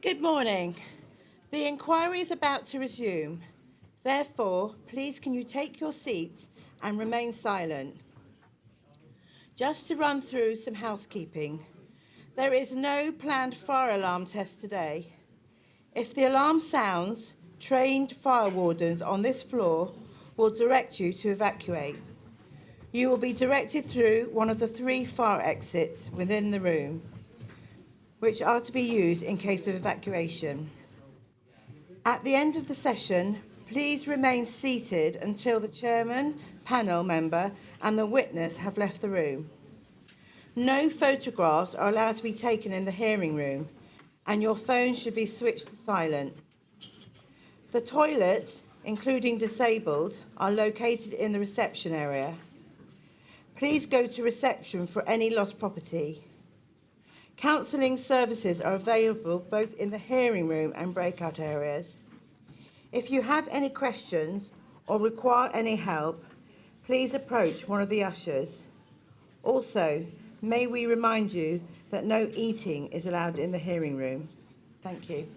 Good morning. The inquiry is about to resume. Therefore, please can you take your seats and remain silent. Just to run through some housekeeping. There is no planned fire alarm test today. If the alarm sounds, trained fire wardens on this floor will direct you to evacuate. You will be directed through one of the 3 fire exits within the room, which are to be used in case of evacuation. At the end of the session, please remain seated until the chairman, panel member and the witness have left the room. No photographs are allowed to be taken in the hearing room, and your phone should be switched to silent. The toilets, including disabled, are located in the reception area. Please go to reception for any lost property. Counselling services are available both in the hearing room and breakout areas. If you have any questions or require any help, please approach one of the ushers. Also, may we remind you that no eating is allowed in the hearing room. Thank you.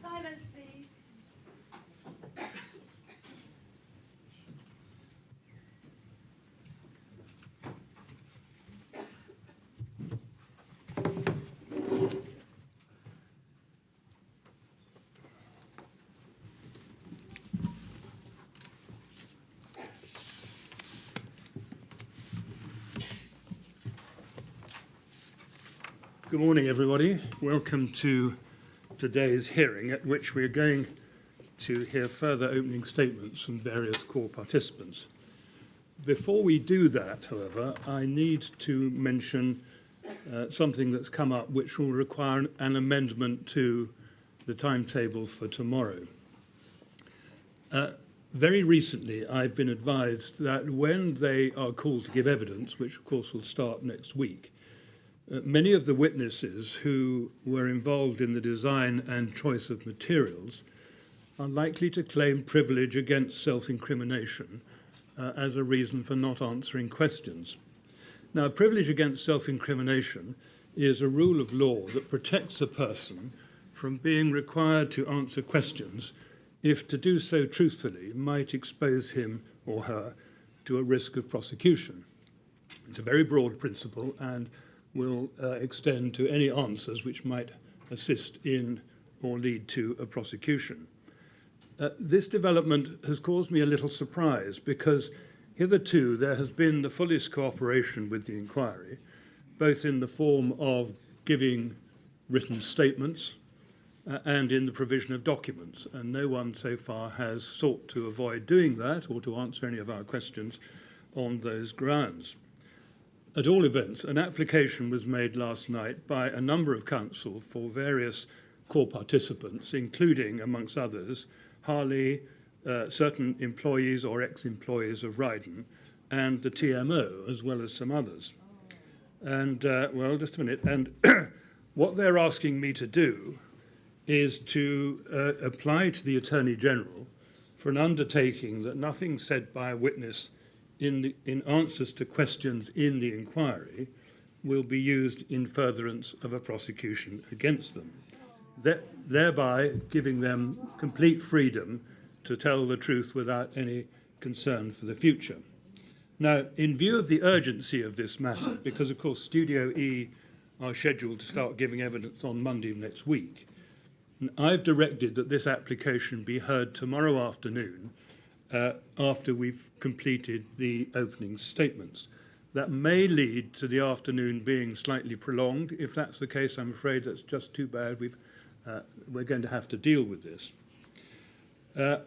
Silence, please. Good morning, everybody. Welcome to today's hearing, at which we're going to hear further opening statements from various core participants. Before we do that, however, I need to mention something that's come up which will require an amendment to the timetable for tomorrow. Very recently, I've been advised that when they are called to give evidence, which of course will start next week, many of the witnesses who were involved in the design and choice of materials are likely to claim privilege against self-incrimination as a reason for not answering questions. Now, privilege against self-incrimination is a rule of law that protects a person from being required to answer questions if to do so truthfully might expose him or her to a risk of prosecution. It's a very broad principle and will extend to any answers which might assist in or lead to a prosecution. This development has caused me a little surprise because hitherto there has been the fullest cooperation with the inquiry, both in the form of giving written statements and in the provision of documents, and no one so far has sought to avoid doing that or to answer any of our questions on those grounds. At all events, an application was made last night by a number of counsel for various core participants, including, amongst others, Harley, certain employees or ex-employees of Ryden, and the TMO, as well as some others. And, well, just a minute. And what they're asking me to do is to apply to the Attorney General for an undertaking that nothing said by a witness in answers to questions in the inquiry will be used in furtherance of a prosecution against them, thereby giving them complete freedom to tell the truth without any concern for the future. Now, in view of the urgency of this matter, because of course Studio E are scheduled to start giving evidence on Monday of next week, I've directed that this application be heard tomorrow afternoon after we've completed the opening statements. That may lead to the afternoon being slightly prolonged. If that's the case, I'm afraid that's just too bad. We're going to have to deal with this.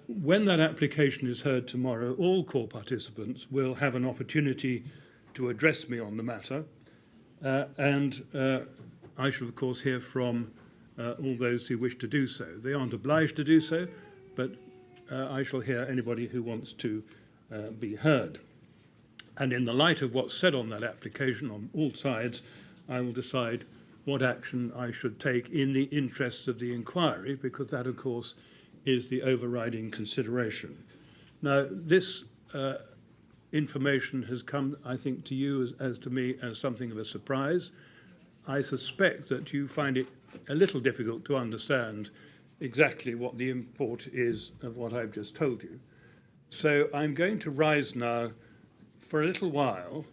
When that application is heard tomorrow, all core participants will have an opportunity to address me on the matter, and I shall, of course, hear from all those who wish to do so. They aren't obliged to do so, but I shall hear anybody who wants to be heard. And in the light of what's said on that application on all sides, I will decide what action I should take in the interests of the inquiry, because that, of course, is the overriding consideration. Now, this information has come, I think, to you as to me as something of a surprise. I suspect that you find it a little difficult to understand exactly what the import is of what I've just told you. So I'm going to rise now for a little while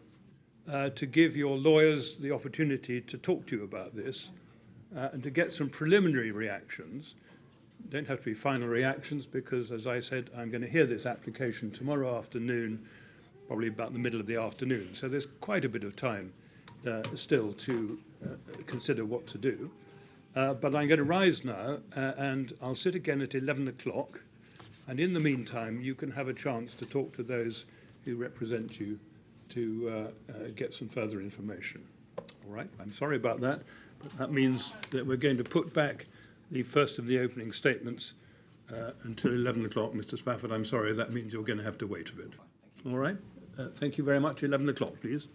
to give your lawyers the opportunity to talk to you about this and to get some preliminary reactions. Don't have to be final reactions because, as I said, I'm going to hear this application tomorrow afternoon, probably about the middle of the afternoon. So there's quite a bit of time still to consider what to do. But I'm going to rise now and I'll sit again at 11 o'clock. And in the meantime, you can have a chance to talk to those who represent you to get some further information. All right, I'm sorry about that, but that means that we're going to put back the first of the opening statements until 11 o'clock, Mr. Spafford. I'm sorry, that means you're going to have to wait a bit. All right, thank you very much. 11 o'clock, please.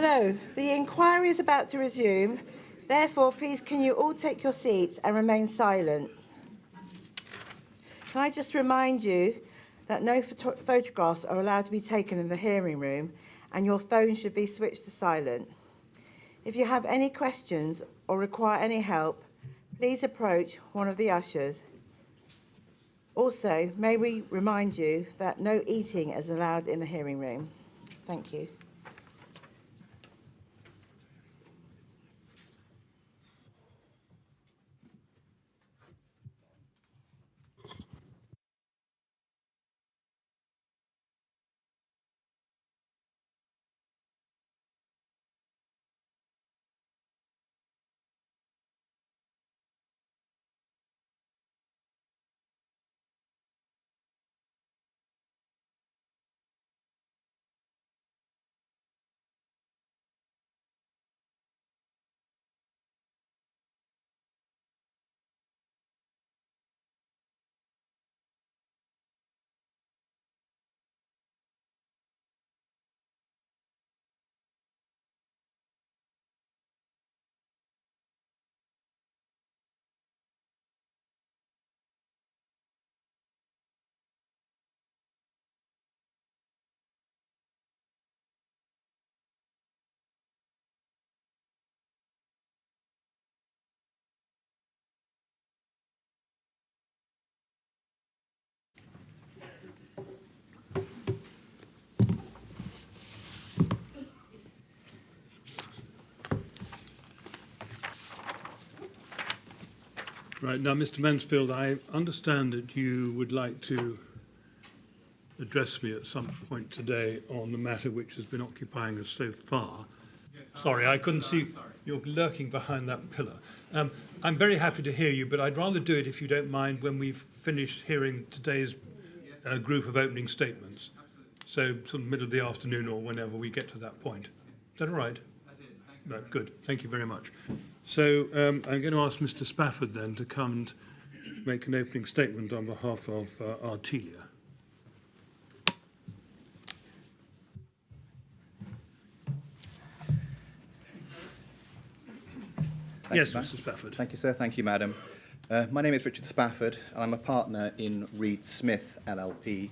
Hello, the inquiry is about to resume. Therefore, please can you all take your seats and remain silent. Can I just remind you that no photographs are allowed to be taken in the hearing room and your phone should be switched to silent. If you have any questions or require any help, please approach one of the ushers. Also, may we remind you that no eating is allowed in the hearing room. Thank you. Right, now, Mr. Mansfield, I understand that you would like to address me at some point today on the matter which has been occupying us so far. Sorry, I couldn't see. You're lurking behind that pillar. I'm very happy to hear you, but I'd rather do it, if you don't mind, when we've finished hearing today's group of opening statements. So sort of middle of the afternoon or whenever we get to that point. Is that all right? No, good. Thank you very much. So I'm going to ask Mr. Spafford then to come and make an opening statement on behalf of Artelia. Yes, Mr. Spafford. Thank you, sir. Thank you, madam. My name is Richard Spafford, and I'm a partner in Reed Smith LLP.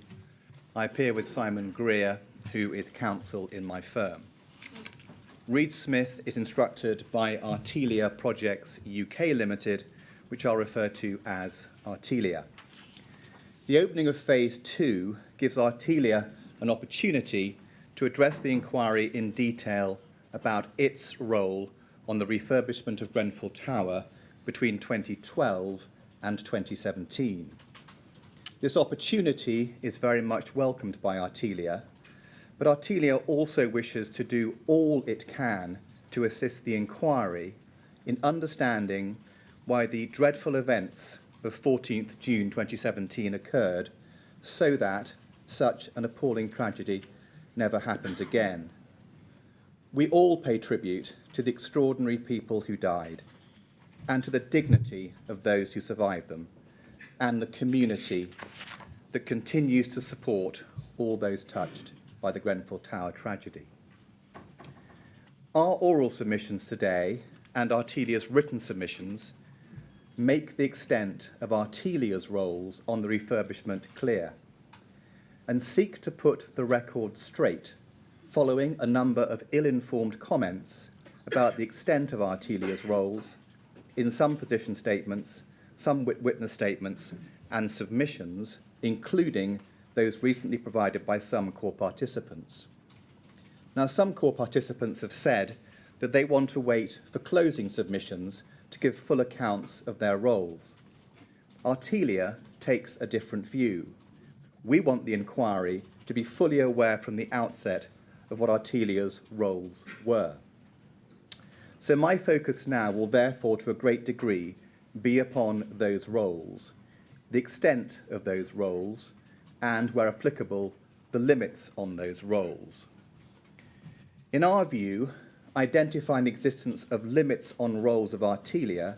I appear with Simon Greer, who is counsel in my firm. Reed Smith is instructed by Artelia Projects UK Ltd, which I'll refer to as Artelia. The opening of Phase 2 gives Artelia an opportunity to address the inquiry in detail about its role on the refurbishment of Grenfell Tower between 2012 and 2017. This opportunity is very much welcomed by Artelia, but Artelia also wishes to do all it can to assist the inquiry in understanding why the dreadful events of 14th June 2017 occurred, so that such an appalling tragedy never happens again. We all pay tribute to the extraordinary people who died, and to the dignity of those who survived them, and the community that continues to support all those touched by the Grenfell Tower tragedy. Our oral submissions today and Artelia's written submissions make the extent of Artelia's roles on the refurbishment clear and seek to put the record straight following a number of ill-informed comments about the extent of Artelia's roles in some position statements, some witness statements and submissions, including those recently provided by some core participants. Now, some core participants have said that they want to wait for closing submissions to give full accounts of their roles. Artelia takes a different view. We want the inquiry to be fully aware from the outset of what Artelia's roles were. So my focus now will therefore, to a great degree, be upon those roles, the extent of those roles, and, where applicable, the limits on those roles. In our view, identifying the existence of limits on roles of Artelia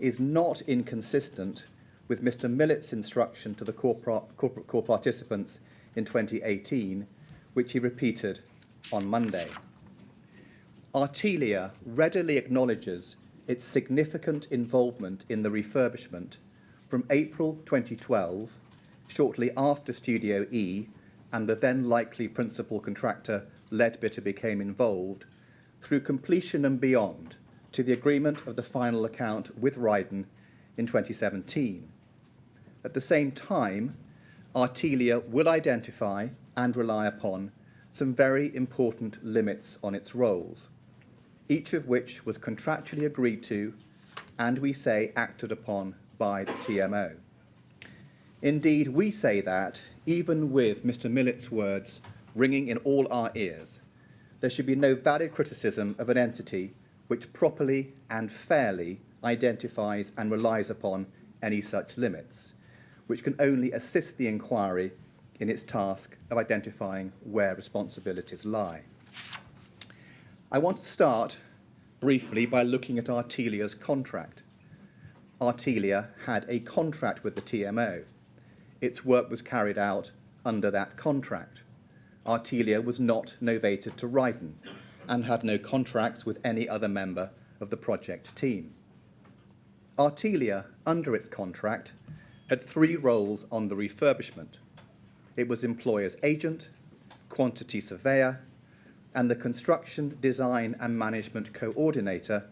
is not inconsistent with Mr. Millett's instruction to the corporate core participants in 2018, which he repeated on Monday. Artelia readily acknowledges its significant involvement in the refurbishment from April 2012, shortly after Studio E and the then likely principal contractor Leadbitter became involved, through completion and beyond, to the agreement of the final account with Ryden in 2017. At the same time, Artelia will identify and rely upon some very important limits on its roles, each of which was contractually agreed to and, we say, acted upon by the TMO. Indeed, we say that, even with Mr. Millett's words ringing in all our ears, there should be no valid criticism of an entity which properly and fairly identifies and relies upon any such limits, which can only assist the inquiry in its task of identifying where responsibilities lie. I want to start briefly by looking at Artelia's contract. Artelia had a contract with the TMO. Its work was carried out under that contract. Artelia was not novated to Ryden and had no contracts with any other member of the project team. Artelia, under its contract, had 3 roles on the refurbishment. It was employer's agent, quantity surveyor, and the construction, design and management coordinator,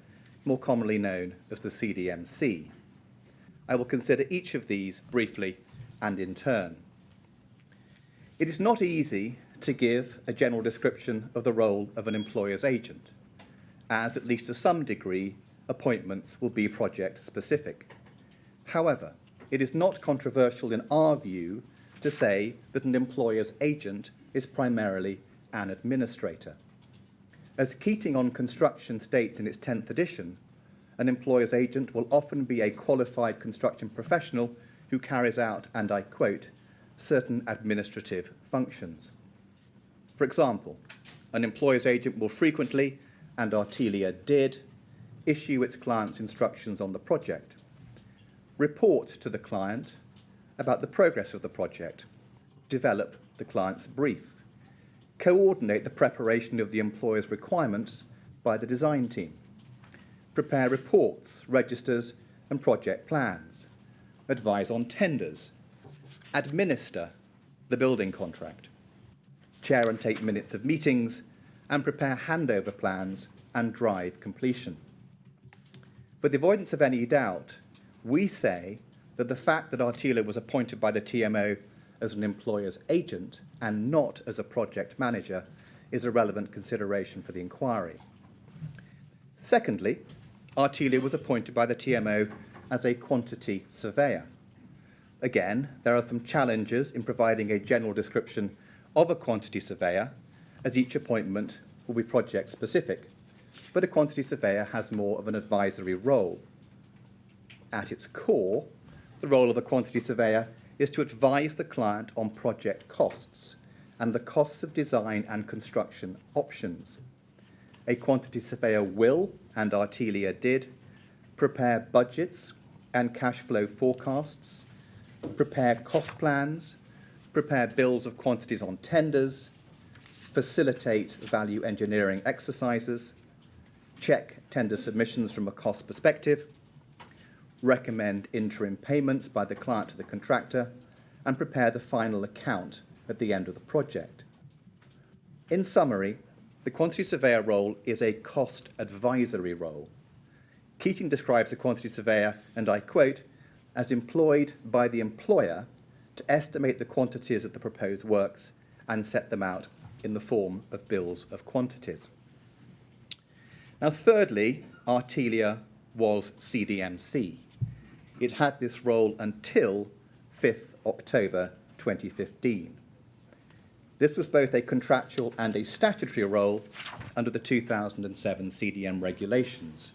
more commonly known as the CDMC. I will consider each of these briefly and in turn. It is not easy to give a general description of the role of an employer's agent, as, at least to some degree, appointments will be project-specific. However, it is not controversial in our view to say that an employer's agent is primarily an administrator. As Keating on Construction states in its 10th edition, an employer's agent will often be a qualified construction professional who carries out, and I quote, certain administrative functions. For example, an employer's agent will frequently, and Artelia did, issue its client's instructions on the project, report to the client about the progress of the project, develop the client's brief, coordinate the preparation of the employer's requirements by the design team, prepare reports, registers and project plans, advise on tenders, administer the building contract, chair and take minutes of meetings, and prepare handover plans and drive completion. For the avoidance of any doubt, we say that the fact that Artelia was appointed by the TMO as an employer's agent and not as a project manager is a relevant consideration for the inquiry. Secondly, Artelia was appointed by the TMO as a quantity surveyor. Again, there are some challenges in providing a general description of a quantity surveyor, as each appointment will be project-specific, but a quantity surveyor has more of an advisory role. At its core, the role of a quantity surveyor is to advise the client on project costs and the costs of design and construction options. A quantity surveyor will, and Artelia did, prepare budgets and cash flow forecasts, prepare cost plans, prepare bills of quantities on tenders, facilitate value engineering exercises, check tender submissions from a cost perspective, recommend interim payments by the client to the contractor, and prepare the final account at the end of the project. In summary, the quantity surveyor role is a cost advisory role. Keating describes the quantity surveyor, and I quote, as employed by the employer to estimate the quantities of the proposed works and set them out in the form of bills of quantities. Now, thirdly, Artelia was CDMC. It had this role until 5th October 2015. This was both a contractual and a statutory role under the 2007 CDM regulations,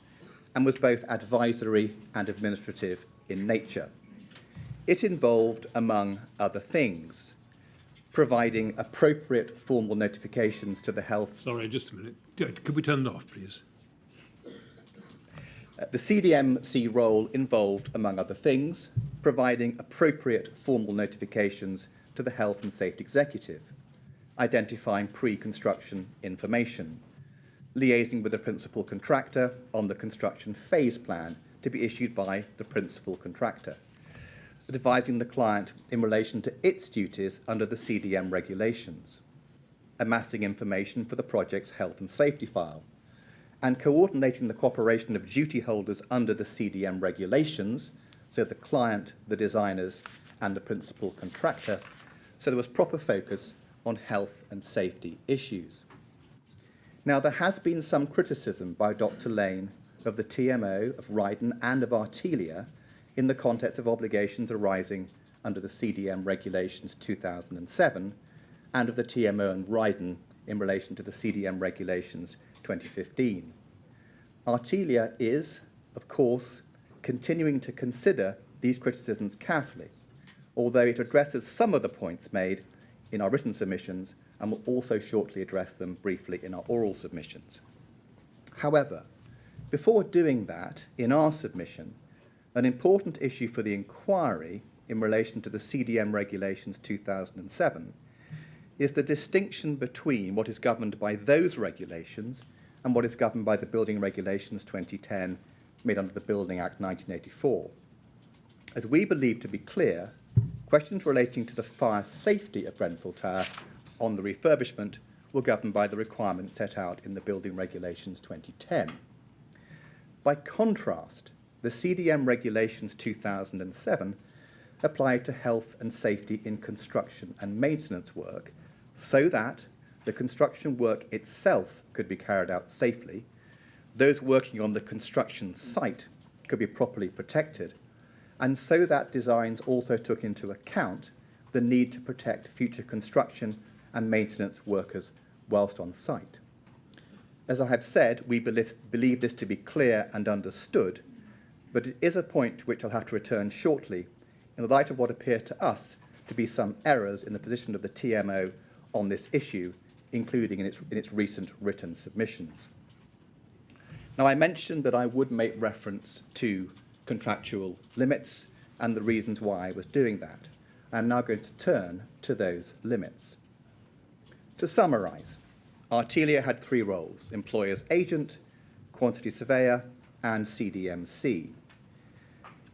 and was both advisory and administrative in nature. It involved, among other things, providing appropriate formal notifications to the health... Sorry, just a minute. Could we turn it off, please? The CDMC role involved, among other things, providing appropriate formal notifications to the Health and Safety Executive, identifying pre-construction information, liaising with the principal contractor on the construction phase plan to be issued by the principal contractor, advising the client in relation to its duties under the CDM regulations, amassing information for the project's health and safety file, and coordinating the cooperation of duty holders under the CDM regulations, so the client, the designers, and the principal contractor, so there was proper focus on health and safety issues. Now, there has been some criticism by Dr. Lane of the TMO, of Ryden, and of Artelia in the context of obligations arising under the CDM regulations 2007 and of the TMO and Ryden in relation to the CDM regulations 2015. Artelia is, of course, continuing to consider these criticisms carefully, although it addresses some of the points made in our written submissions and will also shortly address them briefly in our oral submissions. However, before doing that, in our submission, an important issue for the inquiry in relation to the CDM regulations 2007 is the distinction between what is governed by those regulations and what is governed by the Building Regulations 2010 made under the Building Act 1984. As we believe to be clear, questions relating to the fire safety of Grenfell Tower on the refurbishment were governed by the requirements set out in the Building Regulations 2010. By contrast, the CDM Regulations 2007 applied to health and safety in construction and maintenance work so that the construction work itself could be carried out safely, those working on the construction site could be properly protected, and so that designs also took into account the need to protect future construction and maintenance workers whilst on site. As I have said, we believe this to be clear and understood, but it is a point to which I'll have to return shortly in the light of what appear to us to be some errors in the position of the TMO on this issue, including in its recent written submissions. Now, I mentioned that I would make reference to contractual limits and the reasons why I was doing that. I'm now going to turn to those limits. To summarise, Artelia had three roles: employer's agent, quantity surveyor, and CDMC.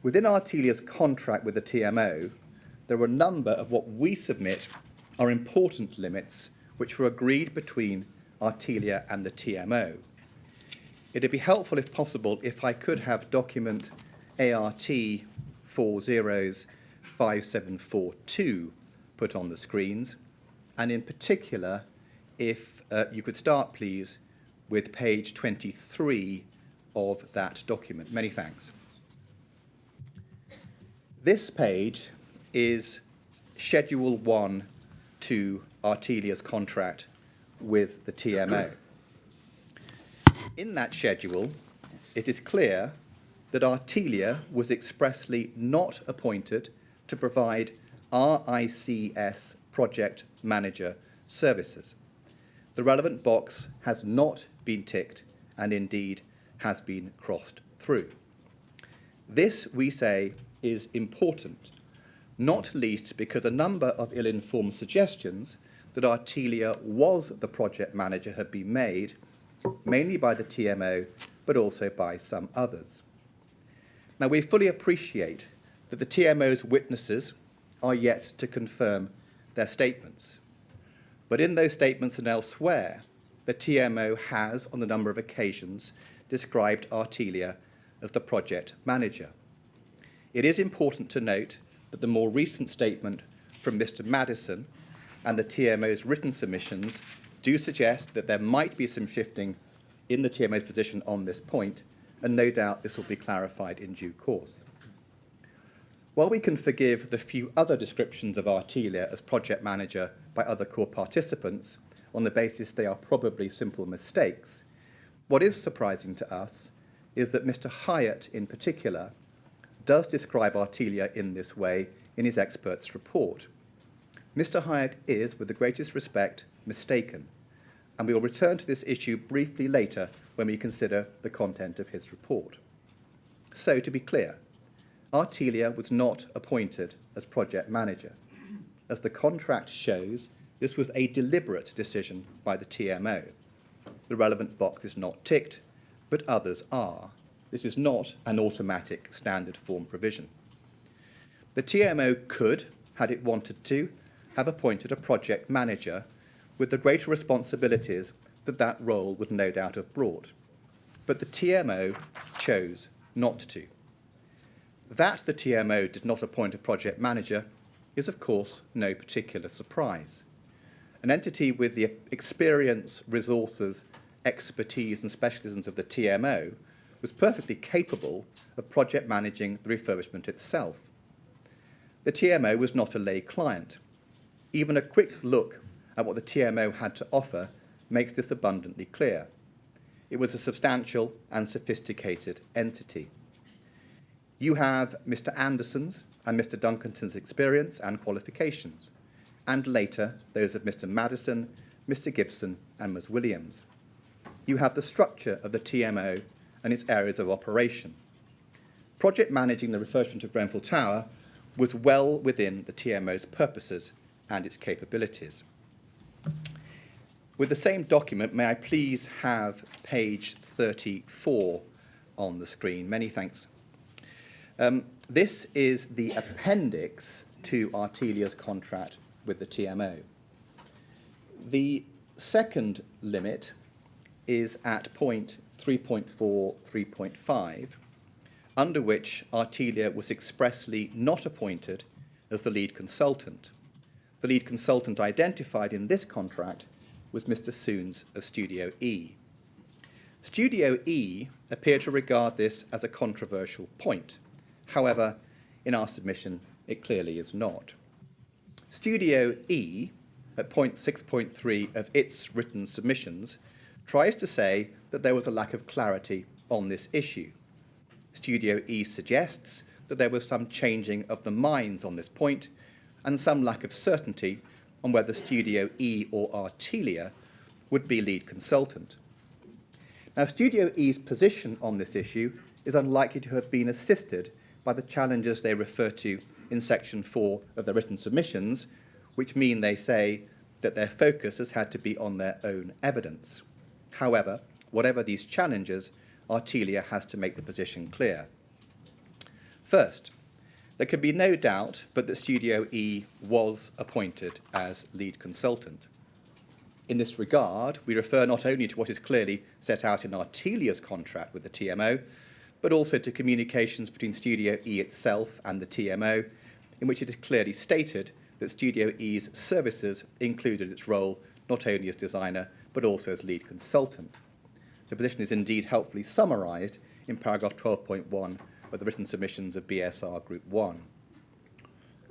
Within Artelia's contract with the TMO, there were a number of what we submit are important limits which were agreed between Artelia and the TMO. It'd be helpful, if possible, if I could have document ART 405742 put on the screens, and in particular, if you could start, please, with page 23 of that document. Many thanks. This page is Schedule 1 to Artelia's contract with the TMO. In that schedule, it is clear that Artelia was expressly not appointed to provide RICS project manager services. The relevant box has not been ticked and indeed has been crossed through. This, we say, is important, not least because a number of ill-informed suggestions that Artelia was the project manager have been made, mainly by the TMO, but also by some others. Now, we fully appreciate that the TMO's witnesses are yet to confirm their statements. But in those statements and elsewhere, the TMO has, on a number of occasions, described Artelia as the project manager. It is important to note that the more recent statement from Mr. Madison and the TMO's written submissions do suggest that there might be some shifting in the TMO's position on this point, and no doubt this will be clarified in due course. While we can forgive the few other descriptions of Artelia as project manager by other core participants on the basis they are probably simple mistakes, what is surprising to us is that Mr. Hyatt, in particular, does describe Artelia in this way in his expert's report. Mr. Hyatt is, with the greatest respect, mistaken, and we will return to this issue briefly later when we consider the content of his report. So, to be clear, Artelia was not appointed as project manager. As the contract shows, this was a deliberate decision by the TMO. the relevant box is not ticked, but others are. This is not an automatic standard form provision. The TMO could, had it wanted to, have appointed a project manager with the greater responsibilities that that role would no doubt have brought. But the TMO chose not to. That the TMO did not appoint a project manager is, of course, no particular surprise. An entity with the experience, resources, expertise and specialisms of the TMO was perfectly capable of project managing the refurbishment itself. The TMO was not a lay client. Even a quick look at what the TMO had to offer makes this abundantly clear. It was a substantial and sophisticated entity. You have Mr. Anderson's and Mr. Duncanton's experience and qualifications, and later those of Mr. Madison, Mr. Gibson and Ms. Williams. You have the structure of the TMO and its areas of operation. Project managing the refurbishment of Grenfell Tower was well within the TMO's purposes and its capabilities. With the same document, may I please have page 34 on the screen? Many thanks. This is the appendix to Artelia's contract with the TMO. The second limit is at point 3.4, 3.5, under which Artelia was expressly not appointed as the lead consultant. The lead consultant identified in this contract was Mr. Soons of Studio E. Studio E appeared to regard this as a controversial point. However, in our submission, it clearly is not. Studio E, at point 6.3 of its written submissions, tries to say that there was a lack of clarity on this issue. Studio E suggests that there was some changing of the minds on this point and some lack of certainty on whether Studio E or Artelia would be lead consultant. Now, Studio E's position on this issue is unlikely to have been assisted by the challenges they refer to in section 4 of their written submissions, which mean they say that their focus has had to be on their own evidence. However, whatever these challenges, Artelia has to make the position clear. First, there can be no doubt but that Studio E was appointed as lead consultant. In this regard, we refer not only to what is clearly set out in Artelia's contract with the TMO, but also to communications between Studio E itself and the TMO, in which it is clearly stated that Studio E's services included its role not only as designer, but also as lead consultant. The position is indeed helpfully summarised in paragraph 12.1 of the written submissions of BSR Group 1.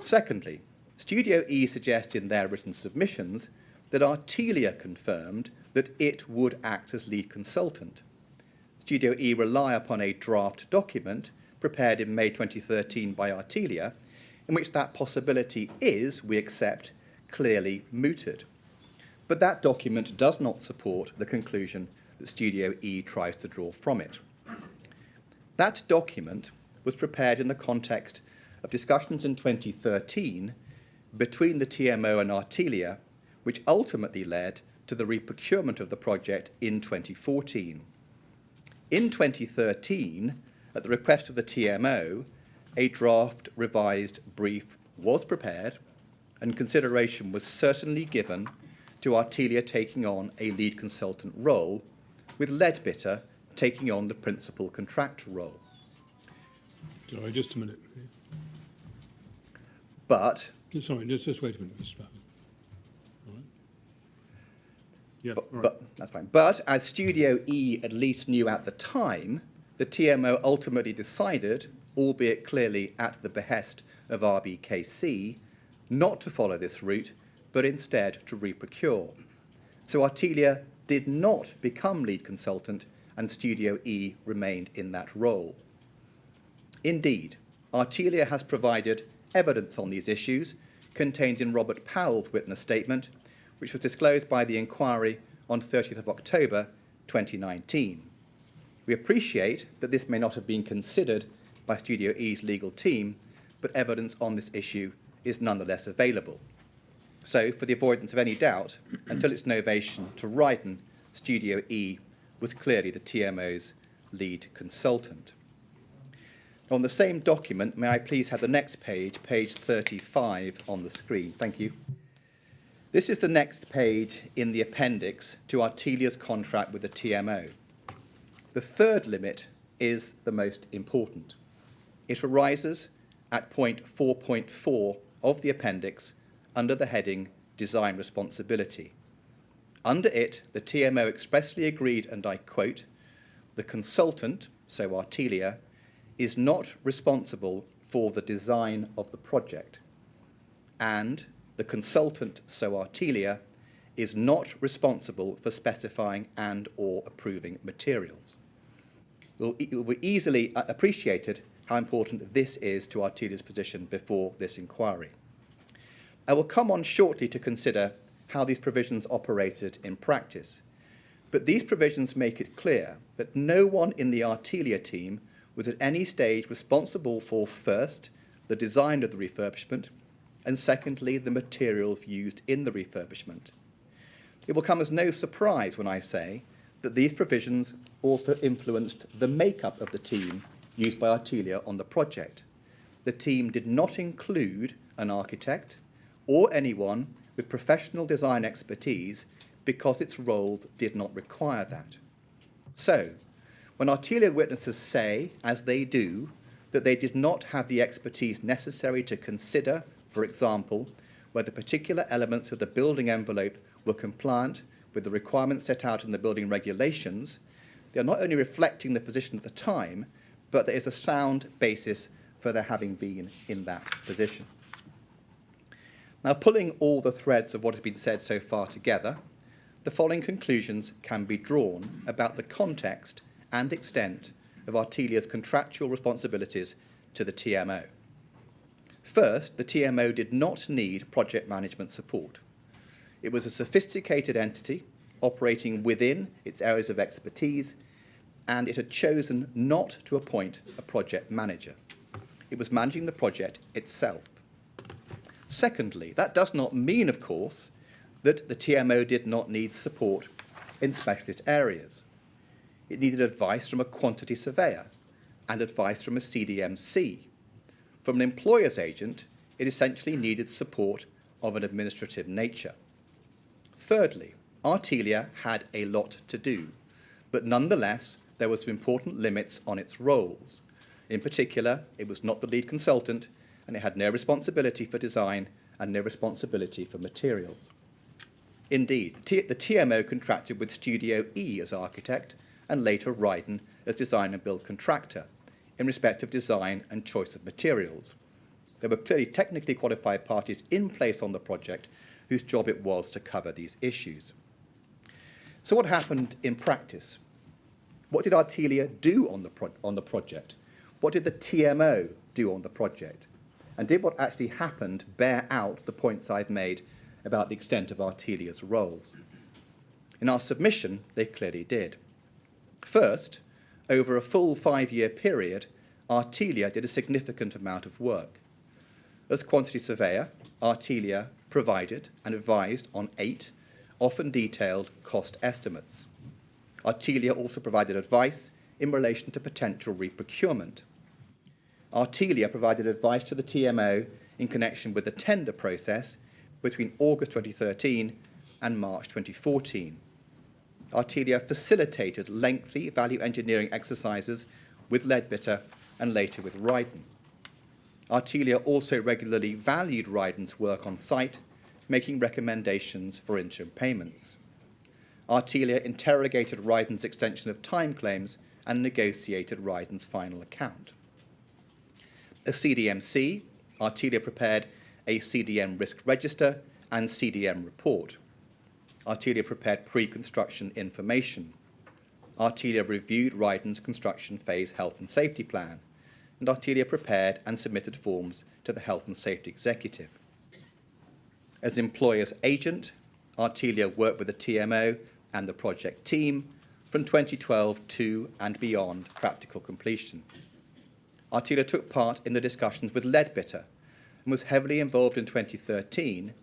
Secondly, Studio E suggests in their written submissions that Artelia confirmed that it would act as lead consultant. Studio E rely upon a draft document prepared in May 2013 by Artelia, in which that possibility is, we accept, clearly mooted. But that document does not support the conclusion that Studio E tries to draw from it. That document was prepared in the context of discussions in 2013 between the TMO and Artelia, which ultimately led to the reprocurement of the project in 2014. In 2013, at the request of the TMO, a draft revised brief was prepared and consideration was certainly given to Artelia taking on a lead consultant role, with Leadbitter taking on the principal contractor role. Sorry, just a minute. But... Sorry, just wait a minute, Mr. Spafford. All right. Yeah, all right. But that's fine. But as Studio E at least knew at the time, the TMO ultimately decided, albeit clearly at the behest of RBKC, not to follow this route, but instead to reprocure. So Artelia did not become lead consultant, and Studio E remained in that role. Indeed, Artelia has provided evidence on these issues contained in Robert Powell's witness statement, which was disclosed by the inquiry on 30th of October 2019. We appreciate that this may not have been considered by Studio E's legal team, but evidence on this issue is nonetheless available. So, for the avoidance of any doubt, until its novation to Ryden, Studio E was clearly the TMO's lead consultant. On the same document, may I please have the next page, page 35 on the screen. Thank you. This is the next page in the appendix to Artelia's contract with the TMO. The third limit is the most important. It arises at point 4.4 of the appendix under the heading Design Responsibility. Under it, the TMO expressly agreed, and I quote, "The consultant, so Artelia, is not responsible for the design of the project, and the consultant, so Artelia, is not responsible for specifying and or approving materials." It will be easily appreciated how important this is to Artelia's position before this inquiry. I will come on shortly to consider how these provisions operated in practice, but these provisions make it clear that no one in the Artelia team was at any stage responsible for, first, the design of the refurbishment, and secondly, the materials used in the refurbishment. It will come as no surprise when I say that these provisions also influenced the makeup of the team used by Artelia on the project. The team did not include an architect or anyone with professional design expertise because its roles did not require that. So, when Artelia witnesses say, as they do, that they did not have the expertise necessary to consider, for example, whether particular elements of the building envelope were compliant with the requirements set out in the building regulations, they are not only reflecting the position at the time, but there is a sound basis for their having been in that position. Now, pulling all the threads of what has been said so far together, the following conclusions can be drawn about the context and extent of Artelia's contractual responsibilities to the TMO. First, the TMO did not need project management support. It was a sophisticated entity operating within its areas of expertise, and it had chosen not to appoint a project manager. It was managing the project itself. Secondly, that does not mean, of course, that the TMO did not need support in specialist areas. It needed advice from a quantity surveyor and advice from a CDMC. From an employer's agent, it essentially needed support of an administrative nature. Thirdly, Artelia had a lot to do, but nonetheless, there were some important limits on its roles. In particular, it was not the lead consultant, and it had no responsibility for design and no responsibility for materials. Indeed, the TMO contracted with Studio E as architect and later Ryden as design and build contractor in respect of design and choice of materials. There were clearly technically qualified parties in place on the project whose job it was to cover these issues. So what happened in practice? What did Artelia do on the project? What did the TMO do on the project? And did what actually happened bear out the points I've made about the extent of Artelia's roles? In our submission, they clearly did. First, over a full 5-year period, Artelia did a significant amount of work. As quantity surveyor, Artelia provided and advised on 8, often detailed, cost estimates. Artelia also provided advice in relation to potential reprocurement. Artelia provided advice to the TMO in connection with the tender process between August 2013 and March 2014. Artelia facilitated lengthy value engineering exercises with Leadbitter and later with Ryden. Artelia also regularly valued Ryden's work on site, making recommendations for interim payments. Artelia interrogated Ryden's extension of time claims and negotiated Ryden's final account. As CDMC, Artelia prepared a CDM risk register and CDM report. Artelia prepared pre-construction information. Artelia reviewed Ryden's construction phase health and safety plan, and Artelia prepared and submitted forms to the Health and Safety Executive. As an employer's agent, Artelia worked with the TMO and the project team from 2012 to and beyond practical completion. Artelia took part in the discussions with Leadbitter and was heavily involved in 2013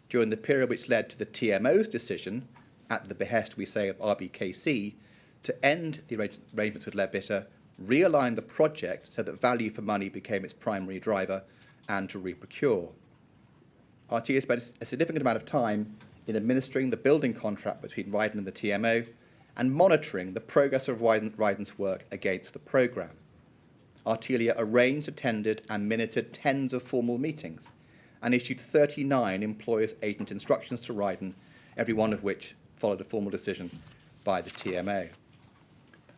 during the period which led to the TMO's decision at the behest, we say, of RBKC, to end the arrangements with Leadbitter, realign the project so that value for money became its primary driver, and to reprocure. Artelia spent a significant amount of time in administering the building contract between Ryden and the TMO and monitoring the progress of Ryden's work against the programme. Artelia arranged, attended and minuted tens of formal meetings and issued 39 employers' agent instructions to Ryden, every one of which followed a formal decision by the TMO.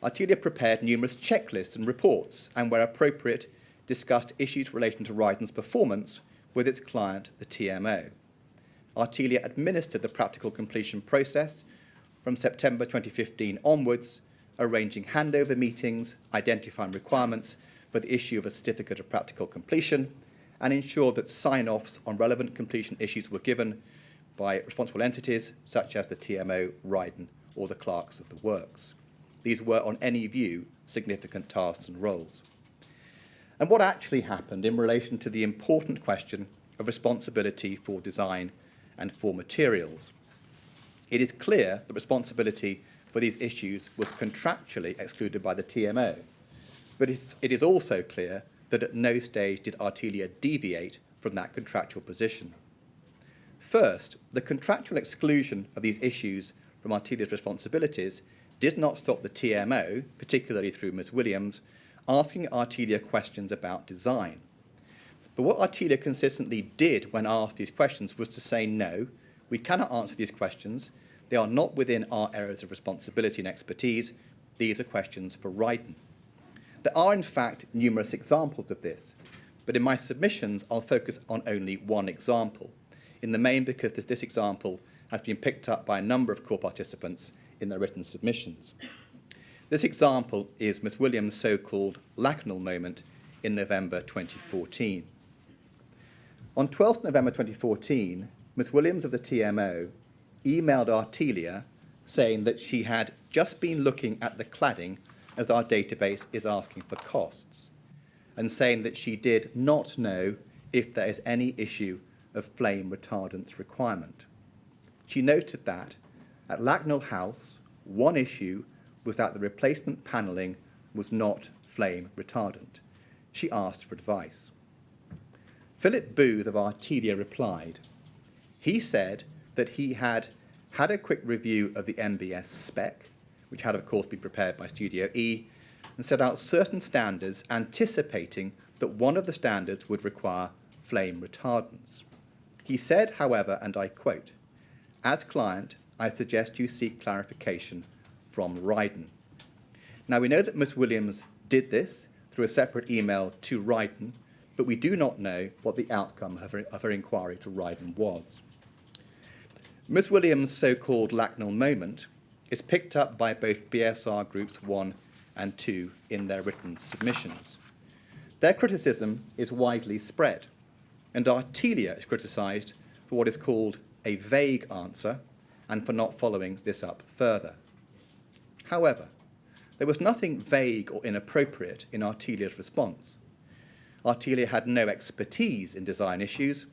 Artelia prepared numerous checklists and reports and, where appropriate, discussed issues relating to Ryden's performance with its client, the TMO. Artelia administered the practical completion process from September 2015 onwards, arranging handover meetings, identifying requirements for the issue of a certificate of practical completion, and ensured that sign-offs on relevant completion issues were given by responsible entities such as the TMO, Ryden, or the clerks of the works. These were, on any view, significant tasks and roles. And what actually happened in relation to the important question of responsibility for design and for materials? It is clear that responsibility for these issues was contractually excluded by the TMO, but it is also clear that at no stage did Artelia deviate from that contractual position. First, the contractual exclusion of these issues from Artelia's responsibilities did not stop the TMO, particularly through Ms. Williams, asking Artelia questions about design. But what Artelia consistently did when asked these questions was to say, no, we cannot answer these questions. They are not within our areas of responsibility and expertise. These are questions for Ryden. There are, in fact, numerous examples of this, but in my submissions, I'll focus on only one example, in the main because this example has been picked up by a number of core participants in their written submissions. This example is Ms. Williams' so-called Lacknell moment in November 2014. On 12th November 2014, Ms. Williams of the TMO emailed Artelia saying that she had just been looking at the cladding as our database is asking for costs, and saying that she did not know if there is any issue of flame retardance requirement. She noted that at Lacknell House, one issue was that the replacement panelling was not flame retardant. She asked for advice. Philip Booth of Artelia replied. He said that he had had a quick review of the MBS spec, which had of course been prepared by Studio E, and set out certain standards anticipating that one of the standards would require flame retardance. He said, however, and I quote, "As client, I suggest you seek clarification from Ryden." Now, we know that Ms. Williams did this through a separate email to Ryden, but we do not know what the outcome of her inquiry to Ryden was. Ms. Williams' so-called Lacknell moment is picked up by both BSR Groups 1 and 2 in their written submissions. Their criticism is widely spread, and Artelia is criticised for what is called a vague answer and for not following this up further. However, there was nothing vague or inappropriate in Artelia's response. Artelia had no expertise in design issues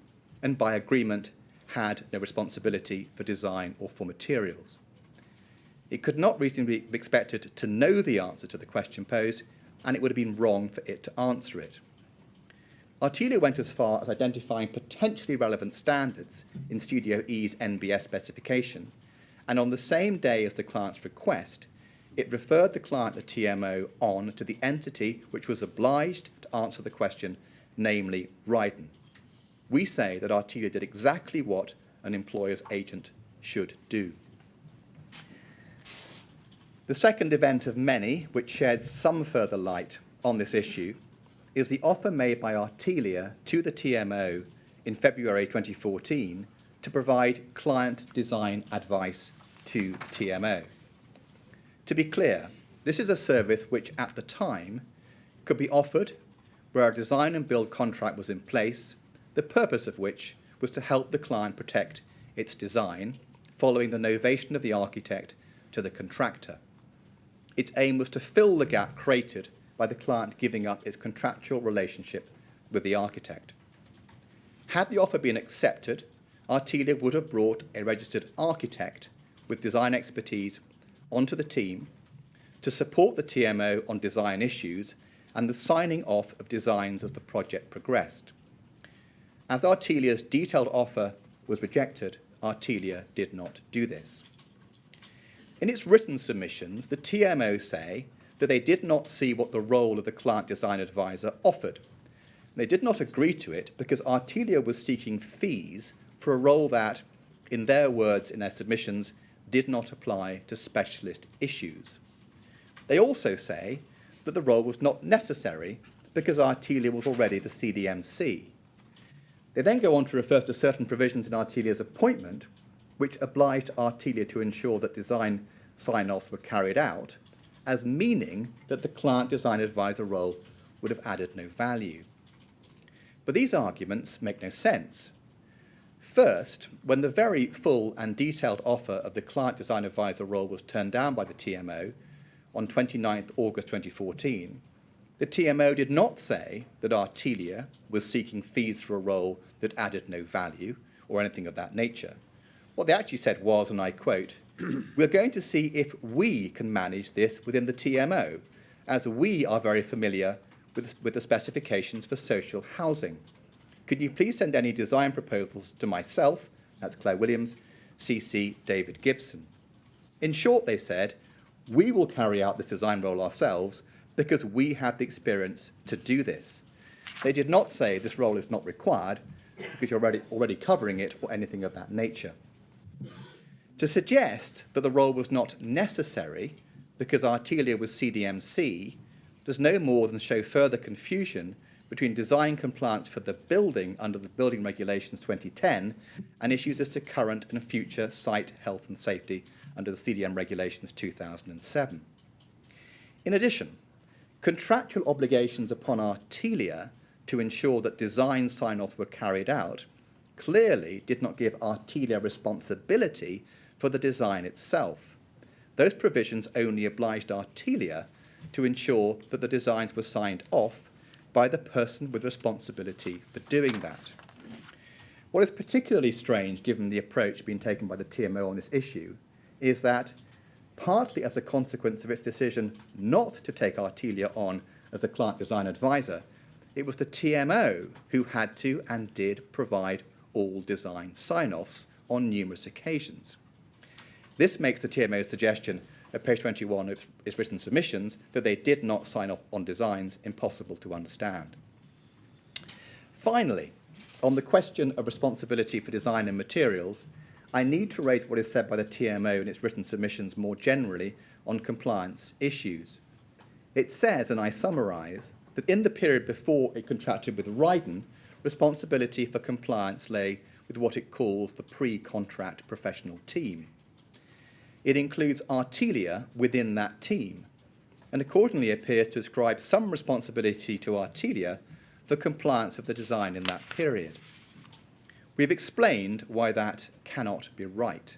and, by agreement, had no responsibility for design or for materials. It could not reasonably be expected to know the answer to the question posed, and it would have been wrong for it to answer it. Artelia went as far as identifying potentially relevant standards in Studio E's NBS specification, and on the same day as the client's request, it referred the client, the TMO, on to the entity which was obliged to answer the question, namely Ryden. We say that Artelia did exactly what an employer's agent should do. The second event of many, which sheds some further light on this issue, is the offer made by Artelia to the TMO in February 2014 to provide client design advice to the TMO. To be clear, this is a service which at the time could be offered where a design and build contract was in place, the purpose of which was to help the client protect its design following the novation of the architect to the contractor. Its aim was to fill the gap created by the client giving up its contractual relationship with the architect. Had the offer been accepted, Artelia would have brought a registered architect with design expertise onto the team to support the TMO on design issues and the signing off of designs as the project progressed. As Artelia's detailed offer was rejected, Artelia did not do this. In its written submissions, the TMO say that they did not see what the role of the client design advisor offered. They did not agree to it because Artelia was seeking fees for a role that, in their words in their submissions, did not apply to specialist issues. They also say that the role was not necessary because Artelia was already the CDMC. They then go on to refer to certain provisions in Artelia's appointment which obliged Artelia to ensure that design sign-offs were carried out, as meaning that the client design advisor role would have added no value. But these arguments make no sense. First, when the very full and detailed offer of the client design advisor role was turned down by the TMO on 29th August 2014, the TMO did not say that Artelia was seeking fees for a role that added no value or anything of that nature. What they actually said was, and I quote, "We're going to see if we can manage this within the TMO, as we are very familiar with the specifications for social housing. Could you please send any design proposals to myself," that's Claire Williams, CC David Gibson. In short, they said, "We will carry out this design role ourselves because we have the experience to do this." They did not say this role is not required because you're already covering it or anything of that nature. To suggest that the role was not necessary because Artelia was CDMC does no more than show further confusion between design compliance for the building under the Building Regulations 2010 and issues as to current and future site health and safety under the CDM Regulations 2007. In addition, contractual obligations upon Artelia to ensure that design sign-offs were carried out clearly did not give Artelia responsibility for the design itself. Those provisions only obliged Artelia to ensure that the designs were signed off by the person with responsibility for doing that. What is particularly strange, given the approach being taken by the TMO on this issue, is that, partly as a consequence of its decision not to take Artelia on as a client design advisor, it was the TMO who had to and did provide all design sign-offs on numerous occasions. This makes the TMO's suggestion at page 21 of its written submissions that they did not sign off on designs impossible to understand. Finally, on the question of responsibility for design and materials, I need to raise what is said by the TMO in its written submissions more generally on compliance issues. It says, and I summarise, that in the period before it contracted with Ryden, responsibility for compliance lay with what it calls the pre-contract professional team. It includes Artelia within that team, and accordingly appears to ascribe some responsibility to Artelia for compliance of the design in that period. We've explained why that cannot be right.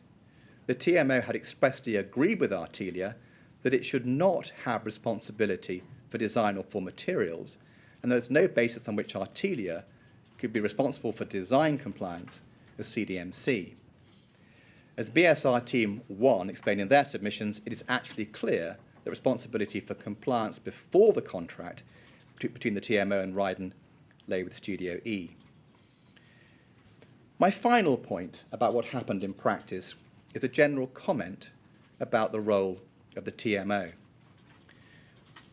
The TMO had expressly agreed with Artelia that it should not have responsibility for design or for materials, and there's no basis on which Artelia could be responsible for design compliance as CDMC. As BSR Team 1 explained in their submissions, it is actually clear that responsibility for compliance before the contract between the TMO and Ryden lay with Studio E. My final point about what happened in practice is a general comment about the role of the TMO.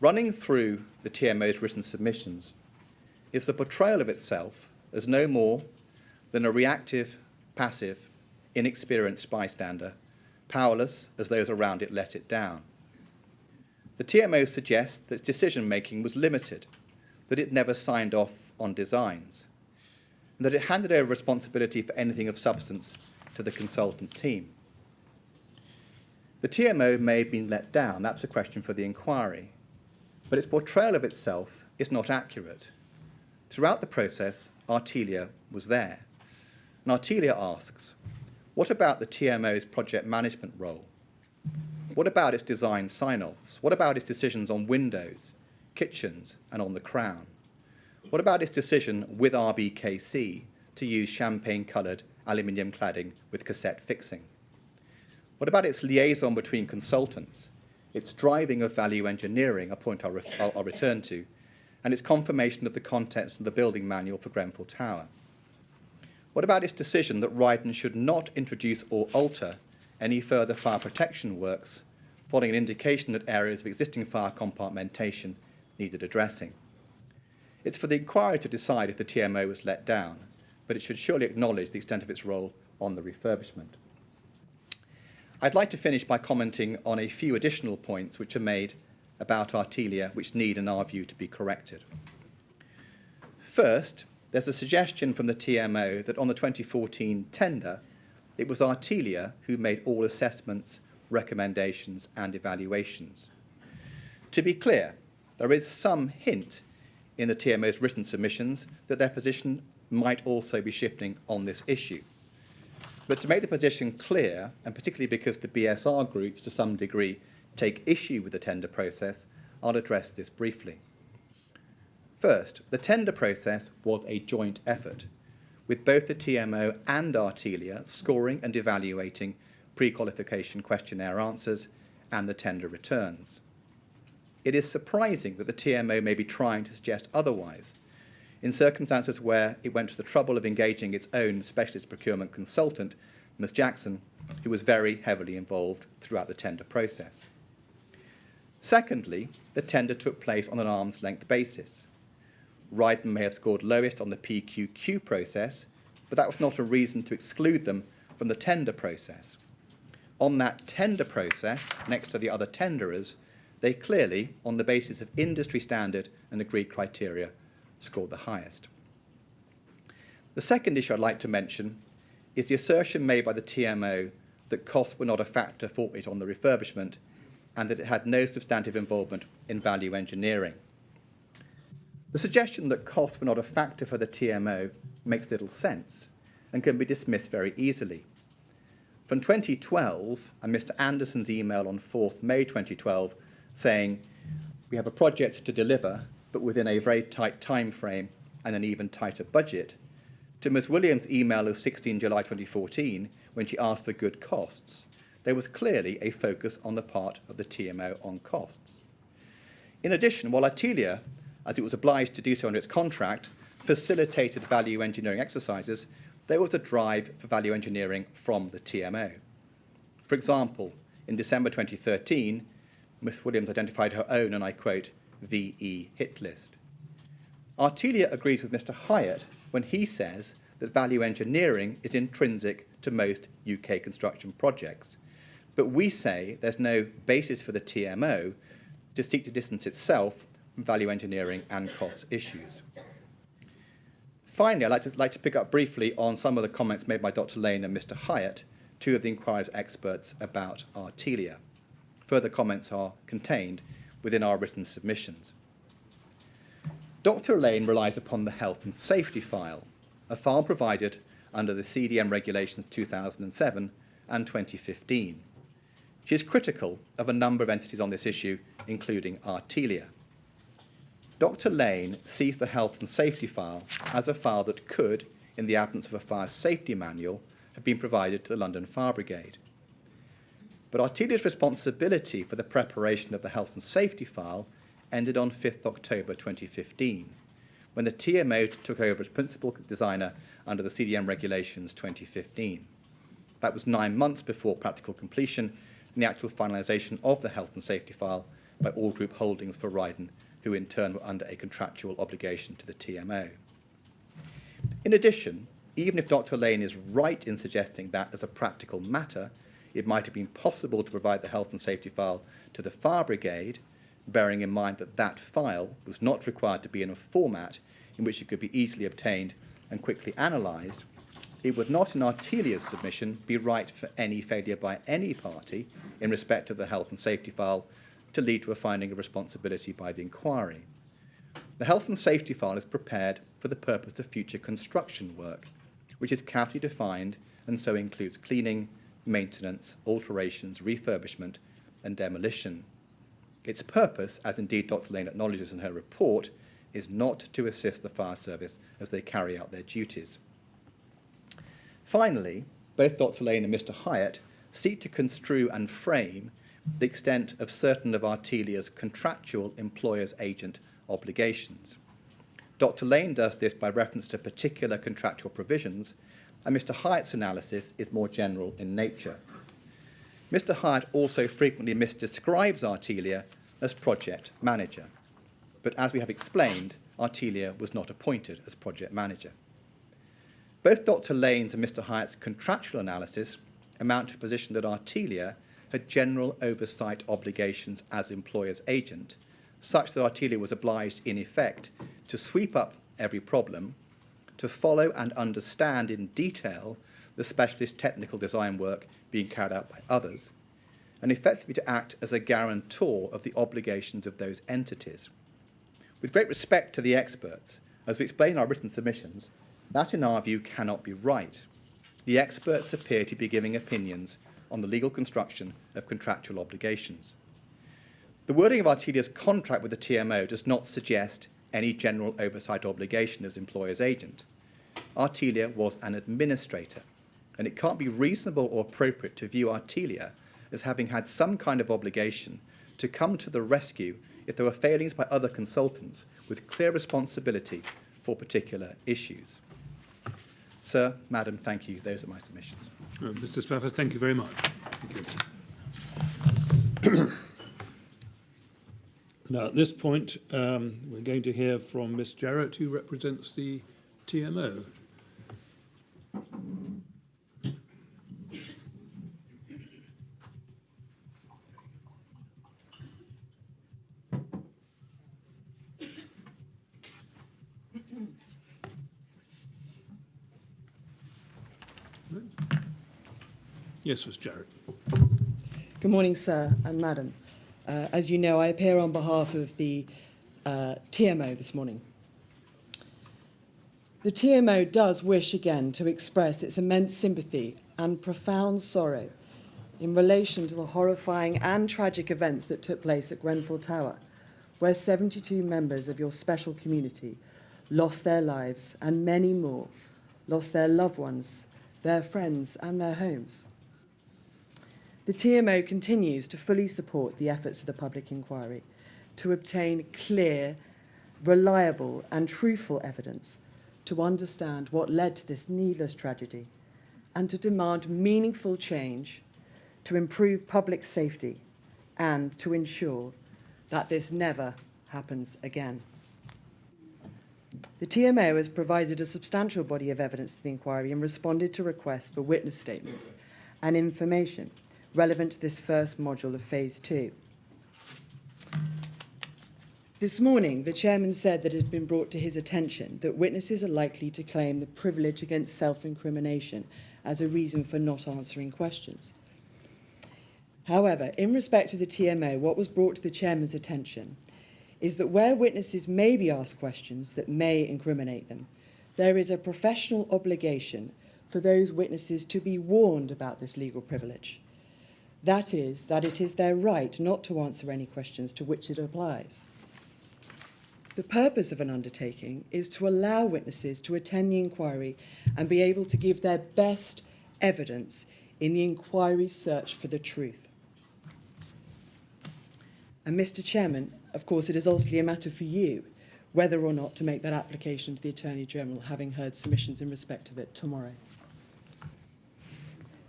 Running through the TMO's written submissions is the portrayal of itself as no more than a reactive, passive, inexperienced bystander, powerless as those around it let it down. The TMO suggests that its decision-making was limited, that it never signed off on designs, and that it handed over responsibility for anything of substance to the consultant team. The TMO may have been let down, that's a question for the inquiry, but its portrayal of itself is not accurate. Throughout the process, Artelia was there. And Artelia asks, what about the TMO's project management role? What about its design sign-offs? What about its decisions on windows, kitchens, and on the crown? What about its decision with RBKC to use champagne-coloured aluminium cladding with cassette fixing? What about its liaison between consultants, its driving of value engineering, a point I'll return to, and its confirmation of the contents of the building manual for Grenfell Tower? What about its decision that Ryden should not introduce or alter any further fire protection works following an indication that areas of existing fire compartmentation needed addressing? It's for the inquiry to decide if the TMO was let down, but it should surely acknowledge the extent of its role on the refurbishment. I'd like to finish by commenting on a few additional points which are made about Artelia which need, in our view, to be corrected. First, there's a suggestion from the TMO that on the 2014 tender, it was Artelia who made all assessments, recommendations and evaluations. To be clear, there is some hint in the TMO's written submissions that their position might also be shifting on this issue. But to make the position clear, and particularly because the BSR groups to some degree take issue with the tender process, I'll address this briefly. First, the tender process was a joint effort, with both the TMO and Artelia scoring and evaluating pre-qualification questionnaire answers and the tender returns. It is surprising that the TMO may be trying to suggest otherwise, in circumstances where it went to the trouble of engaging its own specialist procurement consultant, Ms. Jackson, who was very heavily involved throughout the tender process. Secondly, the tender took place on an arm's length basis. Ryden may have scored lowest on the PQQ process, but that was not a reason to exclude them from the tender process. On that tender process, next to the other tenderers, they clearly, on the basis of industry standard and agreed criteria, scored the highest. The second issue I'd like to mention is the assertion made by the TMO that costs were not a factor for it on the refurbishment and that it had no substantive involvement in value engineering. The suggestion that costs were not a factor for the TMO makes little sense and can be dismissed very easily. From 2012, and Mr. Anderson's email on 4th May 2012 saying, "We have a project to deliver, but within a very tight time frame and an even tighter budget," to Ms. Williams' email of 16 July 2014, when she asked for good costs, there was clearly a focus on the part of the TMO on costs. In addition, while Artelia, as it was obliged to do so under its contract, facilitated value engineering exercises, there was a drive for value engineering from the TMO. For example, in December 2013, Ms. Williams identified her own, and I quote, VE hit list. Artelia agrees with Mr. Hyatt when he says that value engineering is intrinsic to most UK construction projects. But we say there's no basis for the TMO to seek to distance itself from value engineering and cost issues. Finally, I'd like to pick up briefly on some of the comments made by Dr. Lane and Mr. Hyatt, two of the inquiry's experts, about Artelia. Further comments are contained within our written submissions. Dr. Lane relies upon the health and safety file, a file provided under the CDM regulations 2007 and 2015. She is critical of a number of entities on this issue, including Artelia. Dr. Lane sees the health and safety file as a file that could, in the absence of a fire safety manual, have been provided to the London Fire Brigade. But Artelia's responsibility for the preparation of the health and safety file ended on 5th October 2015, when the TMO took over as principal designer under the CDM regulations 2015. That was 9 months before practical completion and the actual finalisation of the health and safety file by All Group Holdings for Ryden, who in turn were under a contractual obligation to the TMO. In addition, even if Dr. Lane is right in suggesting that, as a practical matter, it might have been possible to provide the health and safety file to the Fire Brigade, bearing in mind that that file was not required to be in a format in which it could be easily obtained and quickly analysed, it would not, in Artelia's submission, be right for any failure by any party in respect of the health and safety file to lead to a finding of responsibility by the inquiry. The health and safety file is prepared for the purpose of future construction work, which is carefully defined and so includes cleaning, maintenance, alterations, refurbishment, and demolition. Its purpose, as indeed Dr. Lane acknowledges in her report, is not to assist the fire service as they carry out their duties. Finally, both Dr. Lane and Mr. Hyatt seek to construe and frame the extent of certain of Artelia's contractual employer's agent obligations. Dr. Lane does this by reference to particular contractual provisions, and Mr. Hyatt's analysis is more general in nature. Mr. Hyatt also frequently misdescribes Artelia as project manager, but as we have explained, Artelia was not appointed as project manager. Both Dr. Lane's and Mr. Hyatt's contractual analysis amount to a position that Artelia had general oversight obligations as employer's agent, such that Artelia was obliged, in effect, to sweep up every problem, to follow and understand in detail the specialist technical design work being carried out by others, and effectively to act as a guarantor of the obligations of those entities. With great respect to the experts, as we explain in our written submissions, that in our view cannot be right. The experts appear to be giving opinions on the legal construction of contractual obligations. The wording of Artelia's contract with the TMO does not suggest any general oversight obligation as employer's agent. Artelia was an administrator, and it can't be reasonable or appropriate to view Artelia as having had some kind of obligation to come to the rescue if there were failings by other consultants with clear responsibility for particular issues. Sir, Madam, thank you. Those are my submissions. Mr. Spafford, thank you very much. Thank you. Now, at this point, we're going to hear from Miss Jarrett, who represents the TMO. Yes, Miss Jarrett. Good morning, sir and madam. As you know, I appear on behalf of the TMO this morning. The TMO does wish again to express its immense sympathy and profound sorrow in relation to the horrifying and tragic events that took place at Grenfell Tower, where 72 members of your special community lost their lives and many more lost their loved ones, their friends and their homes. The TMO continues to fully support the efforts of the public inquiry to obtain clear, reliable and truthful evidence to understand what led to this needless tragedy and to demand meaningful change to improve public safety and to ensure that this never happens again. The TMO has provided a substantial body of evidence to the inquiry and responded to requests for witness statements and information relevant to this first module of Phase 2. This morning, the chairman said that it had been brought to his attention that witnesses are likely to claim the privilege against self-incrimination as a reason for not answering questions. However, in respect to the TMO, what was brought to the chairman's attention is that where witnesses may be asked questions that may incriminate them, there is a professional obligation for those witnesses to be warned about this legal privilege. That is, that it is their right not to answer any questions to which it applies. The purpose of an undertaking is to allow witnesses to attend the inquiry and be able to give their best evidence in the inquiry's search for the truth. And Mr. Chairman, of course, it is ultimately a matter for you whether or not to make that application to the Attorney General, having heard submissions in respect of it tomorrow.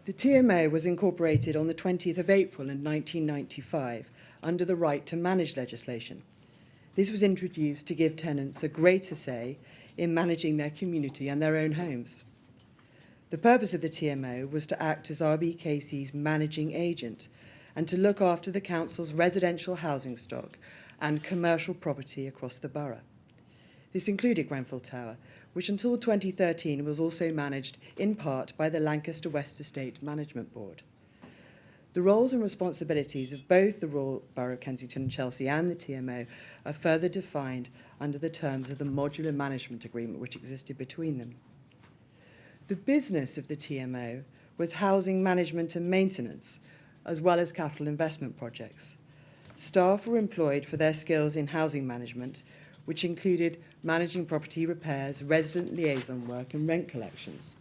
The TMO was incorporated on the 20th of April in 1995 under the right to manage legislation. This was introduced to give tenants a greater say in managing their community and their own homes. The purpose of the TMO was to act as RBKC's managing agent and to look after the council's residential housing stock and commercial property across the borough. This included Grenfell Tower, which until 2013 was also managed in part by the Lancaster West Estate Management Board. The roles and responsibilities of both the Royal Borough of Kensington and Chelsea and the TMO are further defined under the terms of the modular management agreement which existed between them. The business of the TMO was housing management and maintenance, as well as capital investment projects. Staff were employed for their skills in housing management, which included managing property repairs, resident liaison work and rent collections.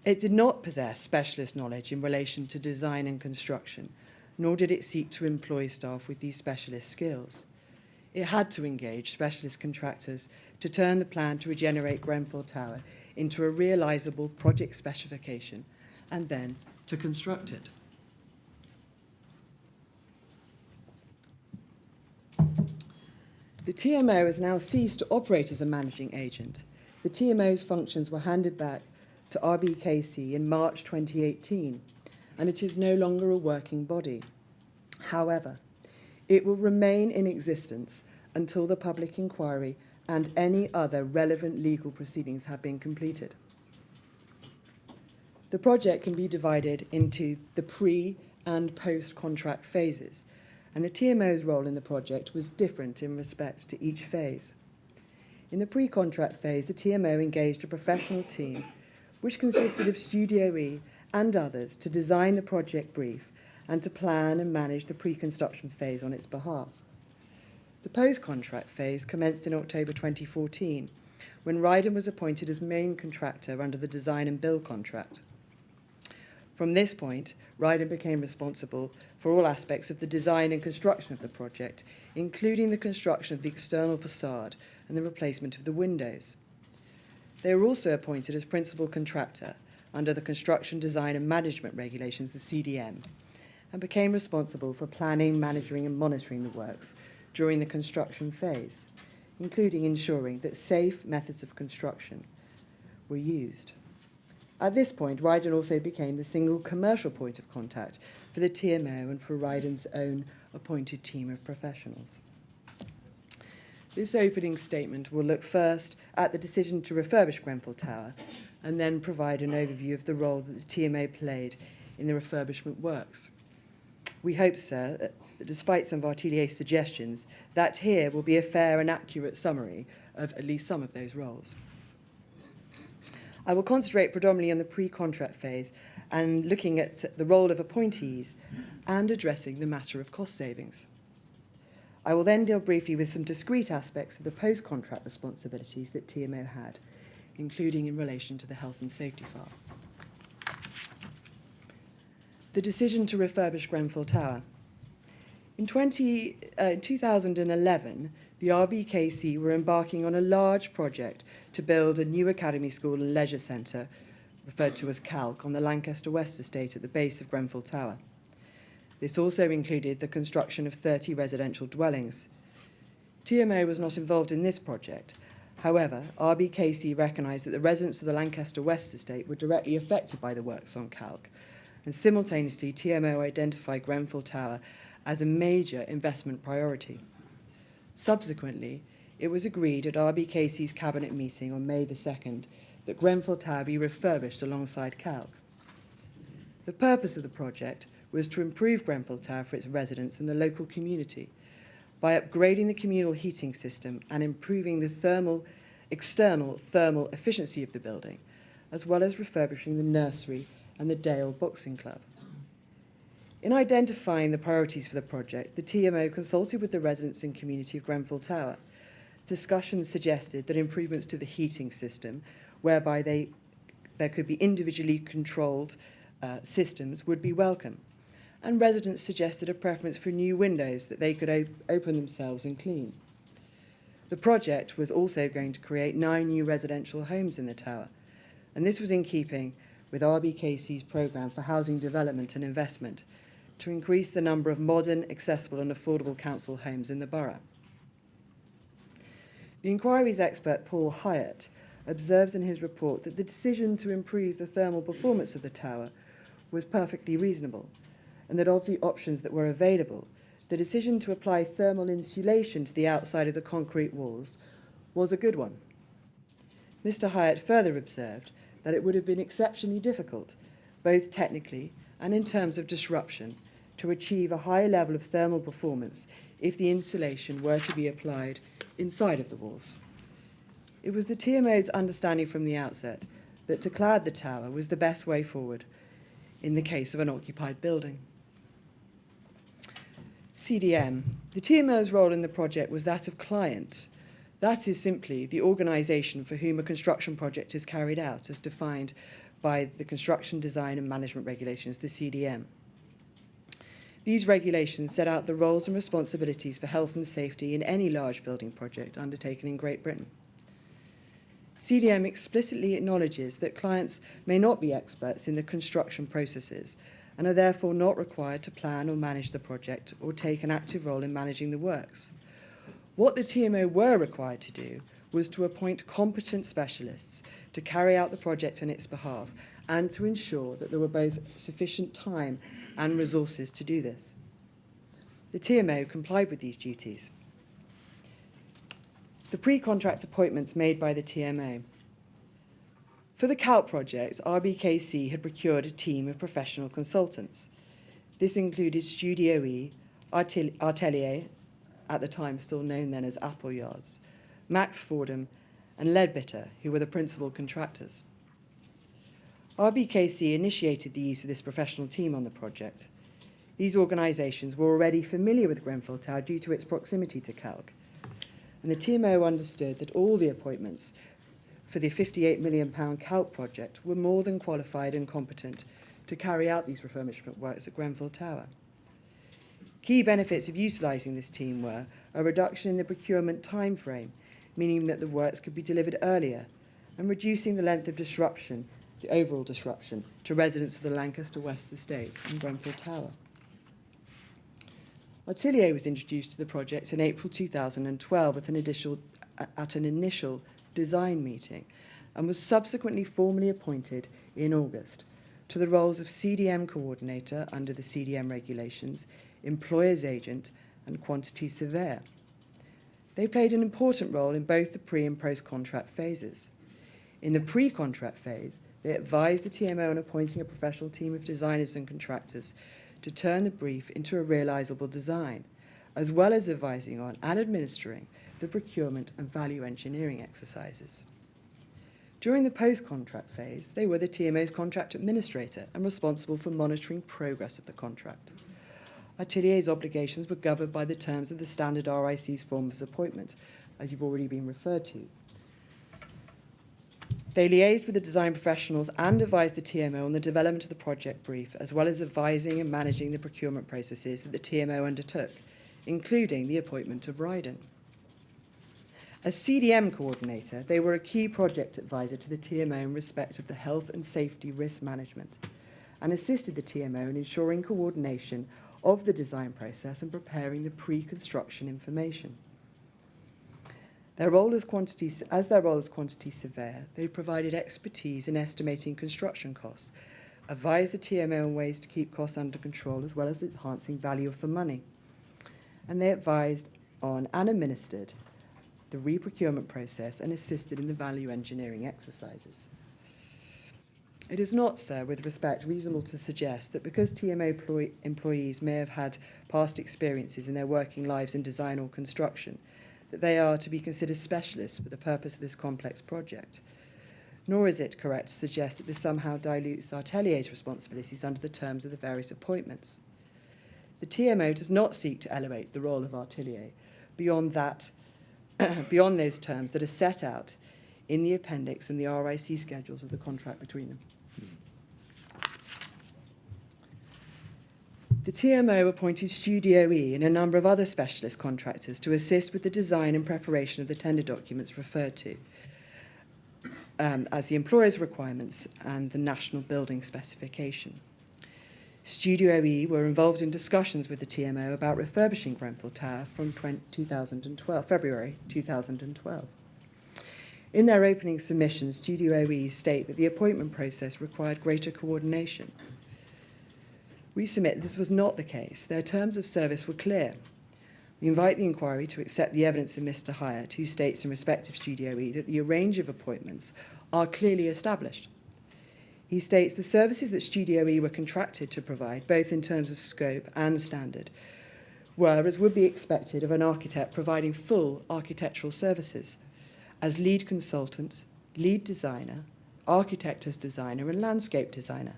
It did not possess specialist knowledge in relation to design and construction, nor did it seek to employ staff with these specialist skills. It had to engage specialist contractors to turn the plan to regenerate Grenfell Tower into a realisable project specification and then to construct it. The TMO has now ceased to operate as a managing agent. The TMO's functions were handed back to RBKC in March 2018, and it is no longer a working body. However, it will remain in existence until the public inquiry and any other relevant legal proceedings have been completed. The project can be divided into the pre- and post-contract phases, and the TMO's role in the project was different in respect to each phase. In the pre-contract phase, the TMO engaged a professional team which consisted of Studio E and others to design the project brief and to plan and manage the pre-construction phase on its behalf. The post-contract phase commenced in October 2014, when Ryden was appointed as main contractor under the design and build contract. From this point, Ryden became responsible for all aspects of the design and construction of the project, including the construction of the external facade and the replacement of the windows. They were also appointed as principal contractor under the Construction Design and Management Regulations, the CDM, and became responsible for planning, managing and monitoring the works during the construction phase, including ensuring that safe methods of construction were used. At this point, Ryden also became the single commercial point of contact for the TMO and for Ryden's own appointed team of professionals. This opening statement will look first at the decision to refurbish Grenfell Tower and then provide an overview of the role that the TMO played in the refurbishment works. We hope, sir, that despite some of Artelia's suggestions, that here will be a fair and accurate summary of at least some of those roles. I will concentrate predominantly on the pre-contract phase and looking at the role of appointees and addressing the matter of cost savings. I will then deal briefly with some discrete aspects of the post-contract responsibilities that TMO had, including in relation to the health and safety file. The decision to refurbish Grenfell Tower. In 2011, the RBKC were embarking on a large project to build a new academy school and leisure centre, referred to as CALC, on the Lancaster West estate at the base of Grenfell Tower. This also included the construction of 30 residential dwellings. TMO was not involved in this project. However, RBKC recognised that the residents of the Lancaster West estate were directly affected by the works on CALC, and simultaneously TMO identified Grenfell Tower as a major investment priority. Subsequently, it was agreed at RBKC's cabinet meeting on May the 2nd that Grenfell Tower be refurbished alongside CALC. The purpose of the project was to improve Grenfell Tower for its residents and the local community by upgrading the communal heating system and improving the external thermal efficiency of the building, as well as refurbishing the nursery and the Dale Boxing Club. In identifying the priorities for the project, the TMO consulted with the residents and community of Grenfell Tower. Discussions suggested that improvements to the heating system, whereby there could be individually controlled systems, would be welcome. And residents suggested a preference for new windows that they could open themselves and clean. The project was also going to create 9 new residential homes in the tower, and this was in keeping with RBKC's programme for housing development and investment to increase the number of modern, accessible and affordable council homes in the borough. The inquiry's expert, Paul Hyatt, observes in his report that the decision to improve the thermal performance of the tower was perfectly reasonable, and that of the options that were available, the decision to apply thermal insulation to the outside of the concrete walls was a good one. Mr. Hyatt further observed that it would have been exceptionally difficult, both technically and in terms of disruption, to achieve a high level of thermal performance if the insulation were to be applied inside of the walls. It was the TMO's understanding from the outset that to clad the tower was the best way forward in the case of an occupied building. CDM. The TMO's role in the project was that of client. That is simply the organisation for whom a construction project is carried out, as defined by the Construction Design and Management Regulations, the CDM. These regulations set out the roles and responsibilities for health and safety in any large building project undertaken in Great Britain. CDM explicitly acknowledges that clients may not be experts in the construction processes and are therefore not required to plan or manage the project or take an active role in managing the works. What the TMO were required to do was to appoint competent specialists to carry out the project on its behalf and to ensure that there were both sufficient time and resources to do this. The TMO complied with these duties. The pre-contract appointments made by the TMO. For the CALT project, RBKC had procured a team of professional consultants. This included Studio E, Artelia, at the time still known then as Appleyards, Max Fordham, and Leadbitter, who were the principal contractors. RBKC initiated the use of this professional team on the project. These organisations were already familiar with Grenfell Tower due to its proximity to Calc, and the TMO understood that all the appointments for the £58 million CALT project were more than qualified and competent to carry out these refurbishment works at Grenfell Tower. Key benefits of utilising this team were a reduction in the procurement time frame, meaning that the works could be delivered earlier, and reducing the length of disruption, the overall disruption, to residents of the Lancaster West Estate and Grenfell Tower. Artelia was introduced to the project in April 2012 at an initial design meeting and was subsequently formally appointed in August to the roles of CDM coordinator under the CDM regulations, employer's agent, and quantity surveyor. They played an important role in both the pre- and post-contract phases. In the pre-contract phase, they advised the TMO on appointing a professional team of designers and contractors to turn the brief into a realisable design, as well as advising on and administering the procurement and value engineering exercises. During the post-contract phase, they were the TMO's contract administrator and responsible for monitoring progress of the contract. Artelia's obligations were governed by the terms of the standard RIC's form of appointment, as you've already been referred to. They liaised with the design professionals and advised the TMO on the development of the project brief, as well as advising and managing the procurement processes that the TMO undertook, including the appointment of Ryden. As CDM coordinator, they were a key project advisor to the TMO in respect of the health and safety risk management, and assisted the TMO in ensuring coordination of the design process and preparing the pre-construction information. Their role as quantity surveyor, they provided expertise in estimating construction costs, advised the TMO on ways to keep costs under control as well as enhancing value for money. And they advised on and administered the re-procurement process and assisted in the value engineering exercises. It is not, sir, with respect, reasonable to suggest that because TMO employees may have had past experiences in their working lives in design or construction, that they are to be considered specialists for the purpose of this complex project. Nor is it correct to suggest that this somehow dilutes Artelia's responsibilities under the terms of the various appointments. The TMO does not seek to elevate the role of Artelia beyond those terms that are set out in the appendix and the RIC schedules of the contract between them. The TMO appointed Studio E and a number of other specialist contractors to assist with the design and preparation of the tender documents referred to as the employer's requirements and the national building specification. Studio E were involved in discussions with the TMO about refurbishing Grenfell Tower from February 2012. In their opening submission, Studio E state that the appointment process required greater coordination. We submit this was not the case. Their terms of service were clear. We invite the inquiry to accept the evidence of Mr. Hyatt, who states in respect of Studio E that the range of appointments are clearly established. He states the services that Studio E were contracted to provide, both in terms of scope and standard, were, as would be expected of an architect providing full architectural services, as lead consultant, lead designer, architect as designer, and landscape designer,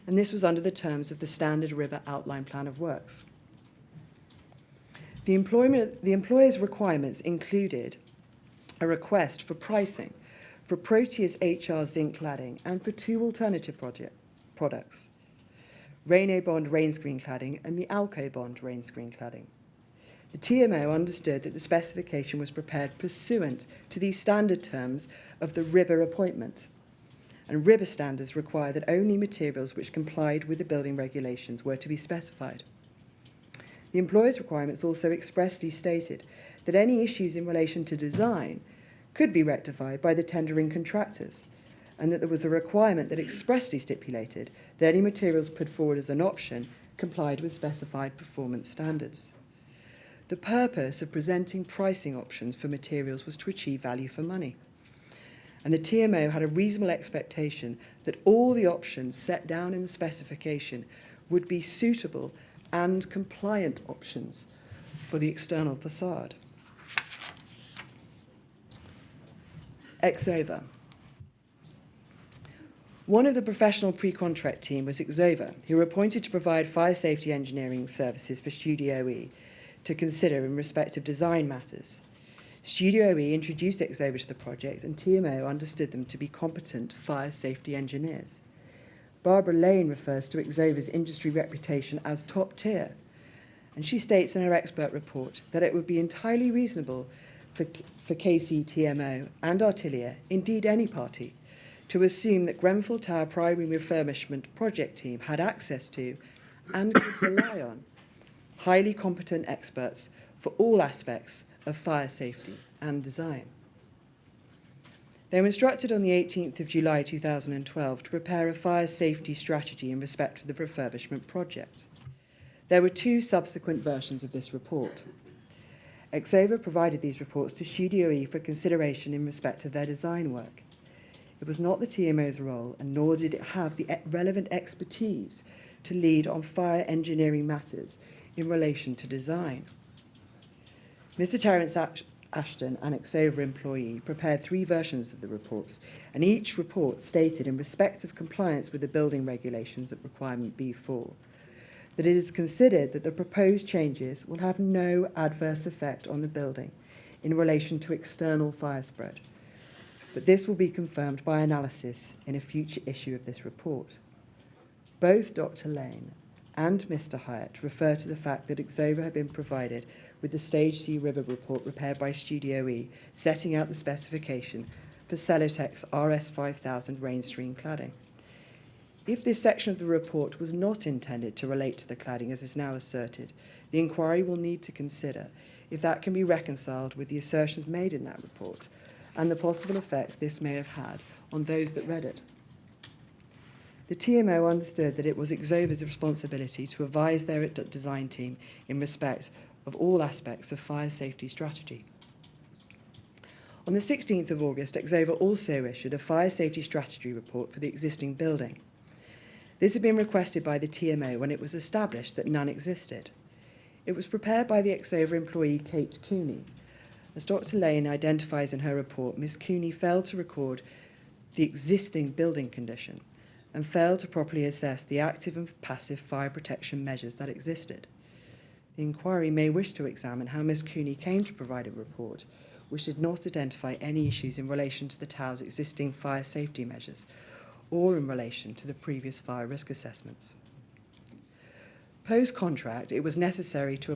and this was under the terms of the Standard River Outline Plan of Works. The employer's requirements included a request for pricing for Proteus HR zinc cladding and for two alternative products, Reno Bond rain screen cladding and the Alco Bond rain screen cladding. The TMO understood that the specification was prepared pursuant to the standard terms of the RIBA appointment, and RIBA standards require that only materials which complied with the building regulations were to be specified. The employer's requirements also expressly stated that any issues in relation to design could be rectified by the tendering contractors, and that there was a requirement that expressly stipulated that any materials put forward as an option complied with specified performance standards. The purpose of presenting pricing options for materials was to achieve value for money, and the TMO had a reasonable expectation that all the options set down in the specification would be suitable and compliant options for the external facade. Exova. One of the professional pre-contract team was Exova, who were appointed to provide fire safety engineering services for Studio E to consider in respect of design matters. Studio E introduced Exova to the project, and TMO understood them to be competent fire safety engineers. Barbara Lane refers to Exova's industry reputation as top tier, and she states in her expert report that it would be entirely reasonable for KCTMO and Artelia, indeed any party, to assume that Grenfell Tower Primary Refurbishment Project Team had access to and could rely on highly competent experts for all aspects of fire safety and design. They were instructed on the 18th of July 2012 to prepare a fire safety strategy in respect of the refurbishment project. There were two subsequent versions of this report. Exova provided these reports to Studio E for consideration in respect of their design work. It was not the TMO's role, and nor did it have the relevant expertise to lead on fire engineering matters in relation to design. Mr. Terence Ashton, an Exova employee, prepared three versions of the reports, and each report stated in respect of compliance with the building regulations at requirement B4 that it is considered that the proposed changes will have no adverse effect on the building in relation to external fire spread, but this will be confirmed by analysis in a future issue of this report. Both Dr. Lane and Mr. Hyatt refer to the fact that Exova had been provided with the Stage C RIBA report prepared by Studio E, setting out the specification for Celotex RS5000 rain screen cladding. If this section of the report was not intended to relate to the cladding, as is now asserted, the inquiry will need to consider if that can be reconciled with the assertions made in that report and the possible effect this may have had on those that read it. The TMO understood that it was Exova's responsibility to advise their design team in respect of all aspects of fire safety strategy. On the 16th of August, Exova also issued a fire safety strategy report for the existing building. This had been requested by the TMO when it was established that none existed. It was prepared by the Exova employee Kate Cooney. As Dr. Lane identifies in her report, Ms. Cooney failed to record the existing building condition and failed to properly assess the active and passive fire protection measures that existed. The inquiry may wish to examine how Ms. Cooney came to provide a report which did not identify any issues in relation to the tower's existing fire safety measures or in relation to the previous fire risk assessments. Post-contract, if it was necessary to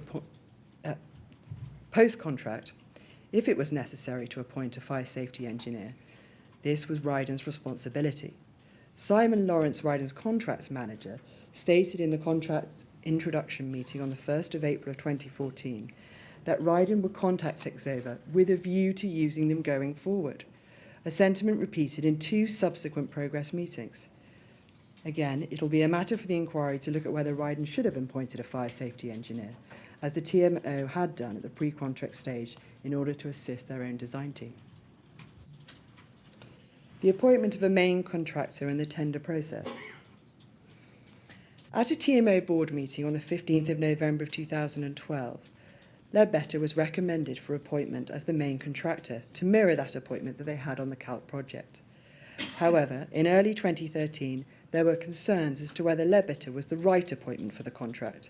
appoint a fire safety engineer, this was Ryden's responsibility. Simon Lawrence, Ryden's contracts manager, stated in the contract introduction meeting on the 1st of April of 2014 that Ryden would contact Exova with a view to using them going forward, a sentiment repeated in two subsequent progress meetings. Again, it'll be a matter for the inquiry to look at whether Ryden should have appointed a fire safety engineer, as the TMO had done at the pre-contract stage in order to assist their own design team. The appointment of a main contractor in the tender process. At a TMO board meeting on the 15th of November of 2012, Ledbetter was recommended for appointment as the main contractor to mirror that appointment that they had on the CALT project. However, in early 2013, there were concerns as to whether Ledbetter was the right appointment for the contract.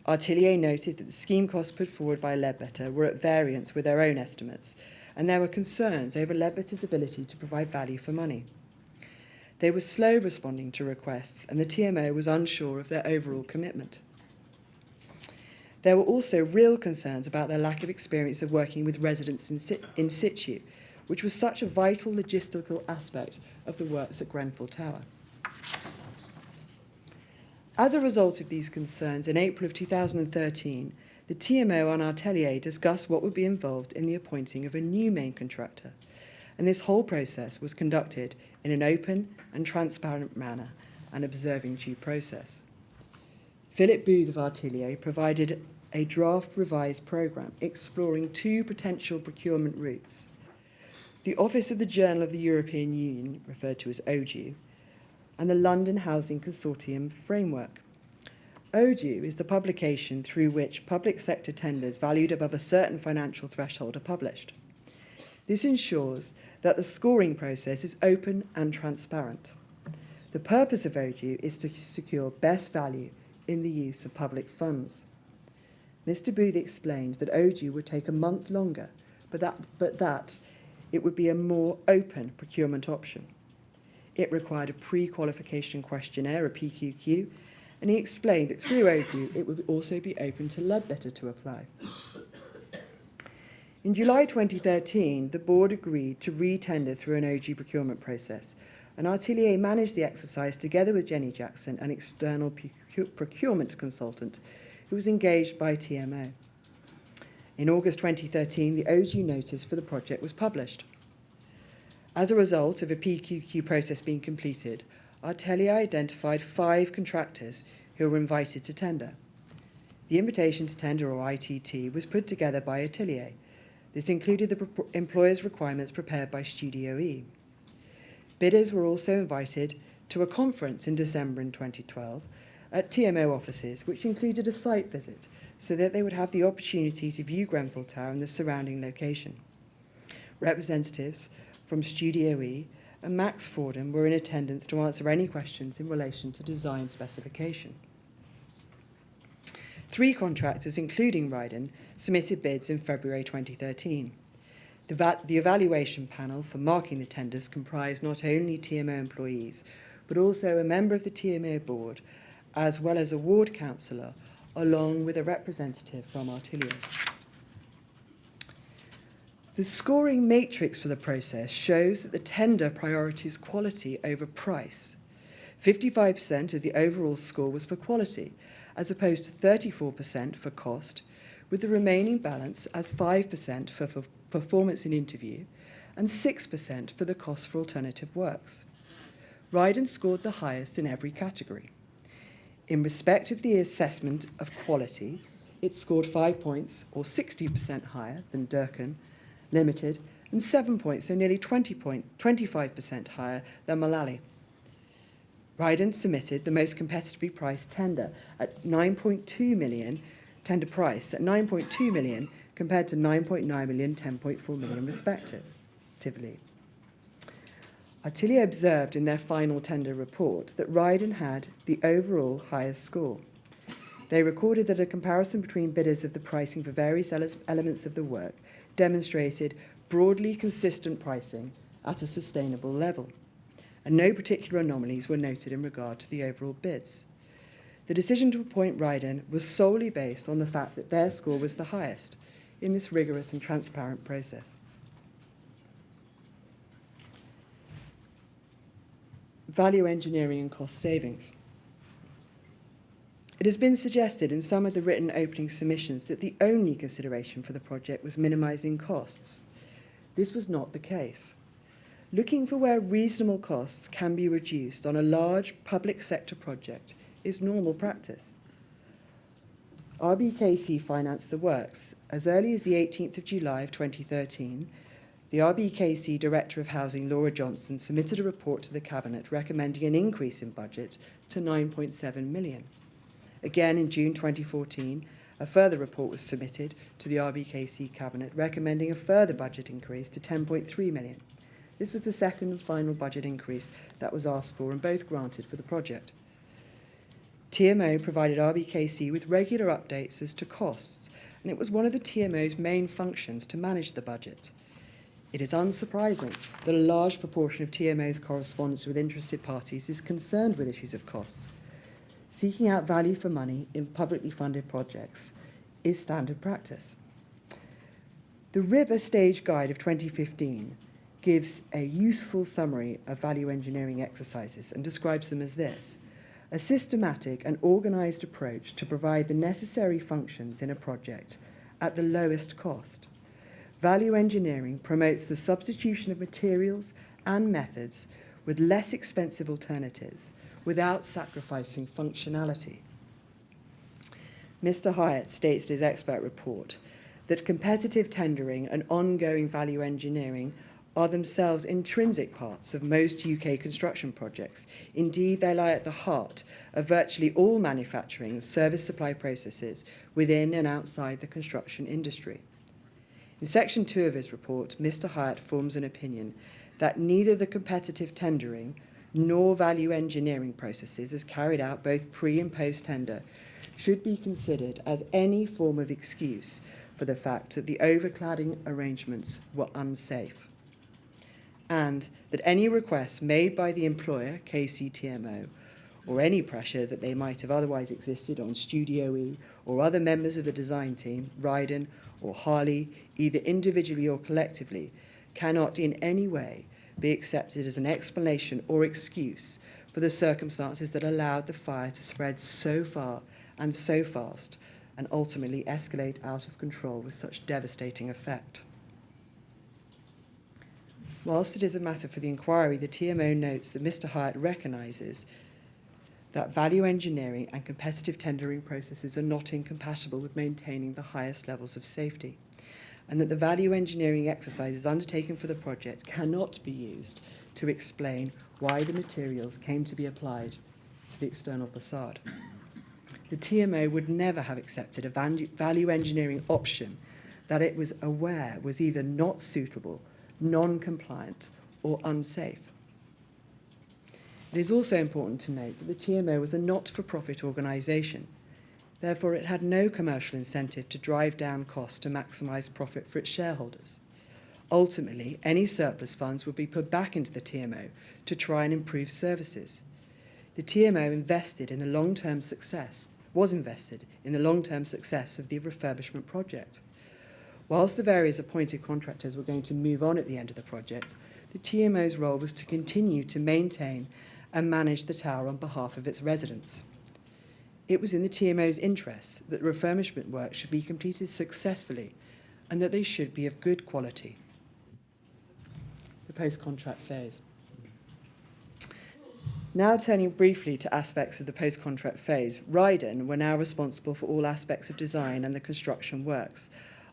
Artelia noted that the scheme costs put forward by Ledbetter were at variance with their own estimates, and there were concerns over Leadbitter's ability to provide value for money. They were slow responding to requests, and the TMO was unsure of their overall commitment. There were also real concerns about their lack of experience of working with residents in situ, which was such a vital logistical aspect of the works at Grenfell Tower. As a result of these concerns, in April of 2013, the TMO and Artelia discussed what would be involved in the appointing of a new main contractor, and this whole process was conducted in an open and transparent manner and observing due process. Philip Booth of Artelia provided a draft revised programme exploring two potential procurement routes: the Office of the Journal of the European Union, referred to as OJEU, and the London Housing Consortium Framework. OJEU is the publication through which public sector tenders valued above a certain financial threshold are published. This ensures that the scoring process is open and transparent. The purpose of OJEU is to secure best value in the use of public funds. Mr. Booth explained that OJEU would take a month longer, but that it would be a more open procurement option. It required a pre-qualification questionnaire, a PQQ, and he explained that through OJEU it would also be open to Leadbitter to apply. In July 2013, the board agreed to re-tender through an OJEU procurement process, and Artelia managed the exercise together with Jenny Jackson, an external procurement consultant who was engaged by TMO. In August 2013, the OJEU notice for the project was published. As a result of a PQQ process being completed, Artelia identified 5 contractors who were invited to tender. The invitation to tender, or ITT, was put together by Artelia. This included the employer's requirements prepared by Studio E. Bidders were also invited to a conference in December 2012 at TMO offices, which included a site visit, so that they would have the opportunity to view Grenfell Tower and the surrounding location. Representatives from Studio E and Max Fordham were in attendance to answer any questions in relation to design specification. 3 contractors, including Ryden, submitted bids in February 2013. The evaluation panel for marking the tenders comprised not only TMO employees, but also a member of the TMO board, as well as a ward councillor, along with a representative from Artelia. The scoring matrix for the process shows that the tender priorities quality over price. 55% of the overall score was for quality, as opposed to 34% for cost, with the remaining balance as 5% for performance in interview and 6% for the cost for alternative works. Ryden scored the highest in every category. In respect of the assessment of quality, it scored 5 points, or 60% higher than Durkan Limited, and 7 points, so nearly 25% higher than Mullally. Ryden submitted the most competitively priced tender at 9.2 million, tender priced at 9.2 million compared to 9.9 million, 10.4 million respectively. Artelia observed in their final tender report that Ryden had the overall highest score. They recorded that a comparison between bidders of the pricing for various elements of the work demonstrated broadly consistent pricing at a sustainable level, and no particular anomalies were noted in regard to the overall bids. The decision to appoint Ryden was solely based on the fact that their score was the highest in this rigorous and transparent process. Value engineering and cost savings. It has been suggested in some of the written opening submissions that the only consideration for the project was minimising costs. This was not the case. Looking for where reasonable costs can be reduced on a large public sector project is normal practice. RBKC financed the works. As early as the 18th of July of 2013, the RBKC Director of Housing, Laura Johnson, submitted a report to the Cabinet recommending an increase in budget to 9.7 million. Again, in June 2014, a further report was submitted to the RBKC Cabinet recommending a further budget increase to 10.3 million. This was the second and final budget increase that was asked for and both granted for the project. TMO provided RBKC with regular updates as to costs, and it was one of the TMO's main functions to manage the budget. It is unsurprising that a large proportion of TMO's correspondence with interested parties is concerned with issues of costs. Seeking out value for money in publicly funded projects is standard practice. The RIBA Stage Guide of 2015 gives a useful summary of value engineering exercises and describes them as this: a systematic and organised approach to provide the necessary functions in a project at the lowest cost. Value engineering promotes the substitution of materials and methods with less expensive alternatives without sacrificing functionality. Mr. Hyatt states in his expert report that competitive tendering and ongoing value engineering are themselves intrinsic parts of most UK construction projects. Indeed, they lie at the heart of virtually all manufacturing and service supply processes within and outside the construction industry. In section 2 of his report, Mr. Hyatt forms an opinion that neither the competitive tendering nor value engineering processes as carried out both pre and post tender should be considered as any form of excuse for the fact that the overcladding arrangements were unsafe, and that any requests made by the employer, KCTMO, or any pressure that they might have otherwise existed on Studio E or other members of the design team, Ryden or Harley, either individually or collectively, cannot in any way be accepted as an explanation or excuse for the circumstances that allowed the fire to spread so far and so fast and ultimately escalate out of control with such devastating effect. Whilst it is a matter for the inquiry, the TMO notes that Mr. Hyatt recognises that value engineering and competitive tendering processes are not incompatible with maintaining the highest levels of safety, and that the value engineering exercises undertaken for the project cannot be used to explain why the materials came to be applied to the external facade. The TMO would never have accepted a value engineering option that it was aware was either not suitable, non-compliant, or unsafe. It is also important to note that the TMO was a not-for-profit organisation. Therefore, it had no commercial incentive to drive down costs to maximise profit for its shareholders. Ultimately, any surplus funds would be put back into the TMO to try and improve services. The TMO was invested in the long-term success of the refurbishment project. Whilst the various appointed contractors were going to move on at the end of the project, the TMO's role was to continue to maintain and manage the tower on behalf of its residents. It was in the TMO's interest that refurbishment work should be completed successfully and that they should be of good quality. The post-contract phase. Now turning briefly to aspects of the post-contract phase, Ryden were now responsible for all aspects of design and the construction works.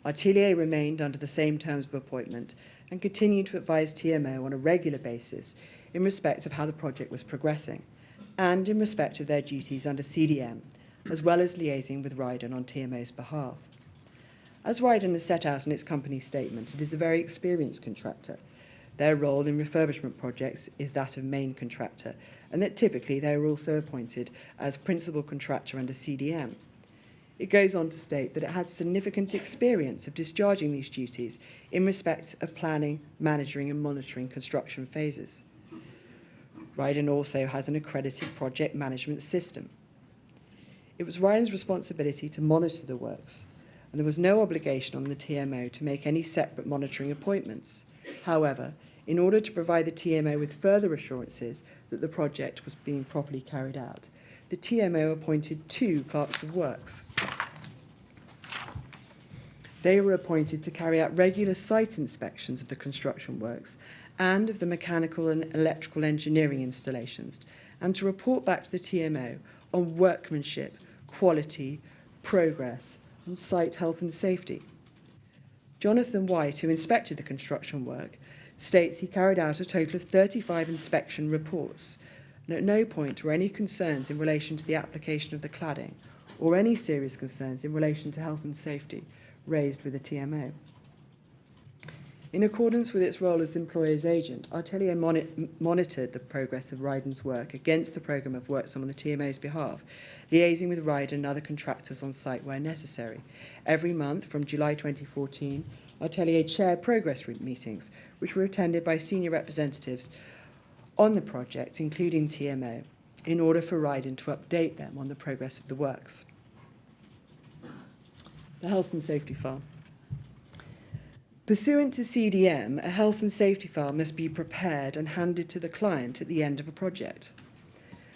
Artelia remained under the same terms of appointment and continued to advise TMO on a regular basis in respect of how the project was progressing and in respect of their duties under CDM, as well as liaising with Ryden on TMO's behalf. As Ryden has set out in its company statement, it is a very experienced contractor. Their role in refurbishment projects is that of main contractor, and that typically they are also appointed as principal contractor under CDM. It goes on to state that it had significant experience of discharging these duties in respect of planning, managing and monitoring construction phases. Ryden also has an accredited project management system. It was Ryden's responsibility to monitor the works, and there was no obligation on the TMO to make any separate monitoring appointments. However, in order to provide the TMO with further assurances that the project was being properly carried out, the TMO appointed 2 clerks of works. They were appointed to carry out regular site inspections of the construction works and of the mechanical and electrical engineering installations, and to report back to the TMO on workmanship, quality, progress, and site health and safety. Jonathan White, who inspected the construction work, states he carried out a total of 35 inspection reports, and at no point were any concerns in relation to the application of the cladding or any serious concerns in relation to health and safety raised with the TMO. In accordance with its role as employer's agent, Artelia monitored the progress of Ryden's work against the programme of works on the TMO's behalf, liaising with Ryden and other contractors on site where necessary. Every month from July 2014 Artelia chaired progress meetings, which were attended by senior representatives on the project, including TMO, in order for Ryden to update them on the progress of the works. The health and safety file. Pursuant to CDM, a health and safety file must be prepared and handed to the client at the end of a project.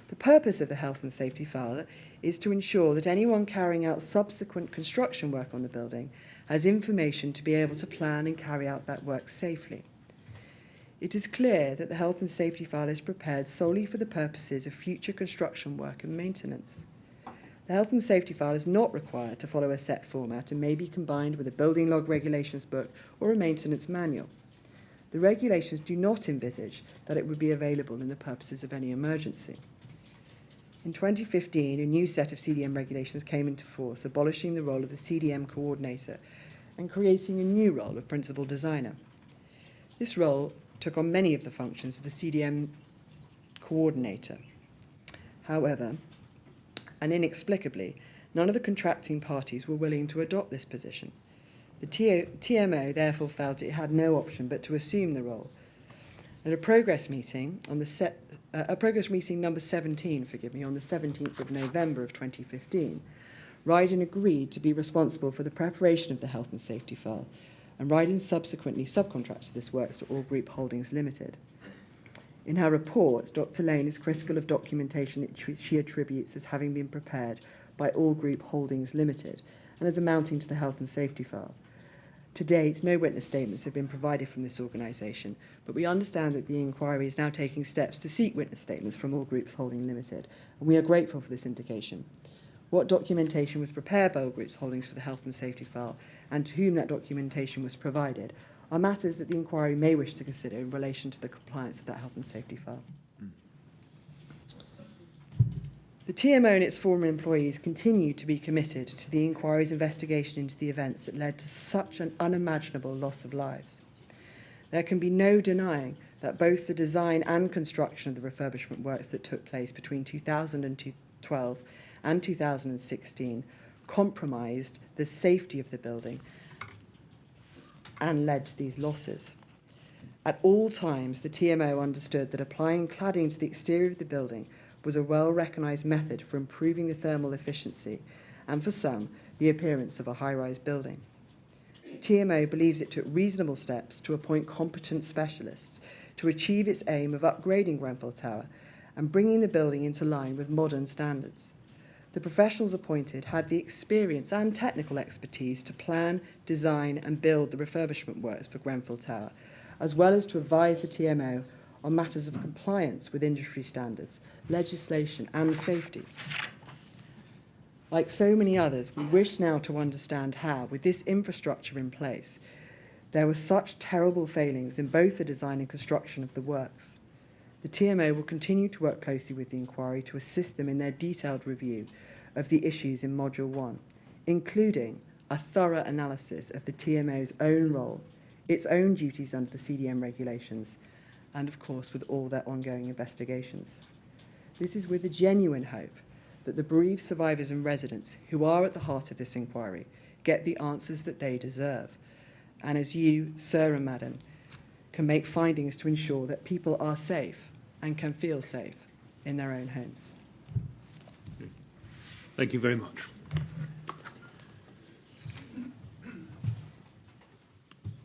The purpose of the health and safety file is to ensure that anyone carrying out subsequent construction work on the building has information to be able to plan and carry out that work safely. It is clear that the health and safety file is prepared solely for the purposes of future construction work and maintenance. The health and safety file is not required to follow a set format and may be combined with a building log regulations book or a maintenance manual. The regulations do not envisage that it would be available in the purposes of any emergency. In 2015, a new set of CDM regulations came into force, abolishing the role of the CDM coordinator and creating a new role of principal designer. This role took on many of the functions of the CDM coordinator. However, and inexplicably, none of the contracting parties were willing to adopt this position. The TMO therefore felt it had no option but to assume the role. At a progress meeting number 17, on the 17th of November of 2015, Ryden agreed to be responsible for the preparation of the health and safety file, and Ryden subsequently subcontracted this works to All Group Holdings Limited. In her report, Dr. Lane is critical of documentation that she attributes as having been prepared by All Group Holdings Limited and as amounting to the health and safety file. To date, no witness statements have been provided from this organisation, but we understand that the inquiry is now taking steps to seek witness statements from All Groups Holdings Limited, and we are grateful for this indication. What documentation was prepared by All Groups Holdings for the health and safety file, and to whom that documentation was provided, are matters that the inquiry may wish to consider in relation to the compliance of that health and safety file. The TMO and its former employees continue to be committed to the inquiry's investigation into the events that led to such an unimaginable loss of lives. There can be no denying that both the design and construction of the refurbishment works that took place between 2012 and 2016 compromised the safety of the building and led to these losses. At all times, the TMO understood that applying cladding to the exterior of the building was a well-recognised method for improving the thermal efficiency and, for some, the appearance of a high-rise building. TMO believes it took reasonable steps to appoint competent specialists to achieve its aim of upgrading Grenfell Tower and bringing the building into line with modern standards. The professionals appointed had the experience and technical expertise to plan, design and build the refurbishment works for Grenfell Tower, as well as to advise the TMO on matters of compliance with industry standards, legislation and safety. Like so many others, we wish now to understand how, with this infrastructure in place, there were such terrible failings in both the design and construction of the works. The TMO will continue to work closely with the inquiry to assist them in their detailed review of the issues in Module 1, including a thorough analysis of the TMO's own role, its own duties under the CDM regulations, and of course with all their ongoing investigations. This is with a genuine hope that the bereaved survivors and residents who are at the heart of this inquiry get the answers that they deserve, and as you, sir and madam, can make findings to ensure that people are safe and can feel safe in their own homes. Thank you very much.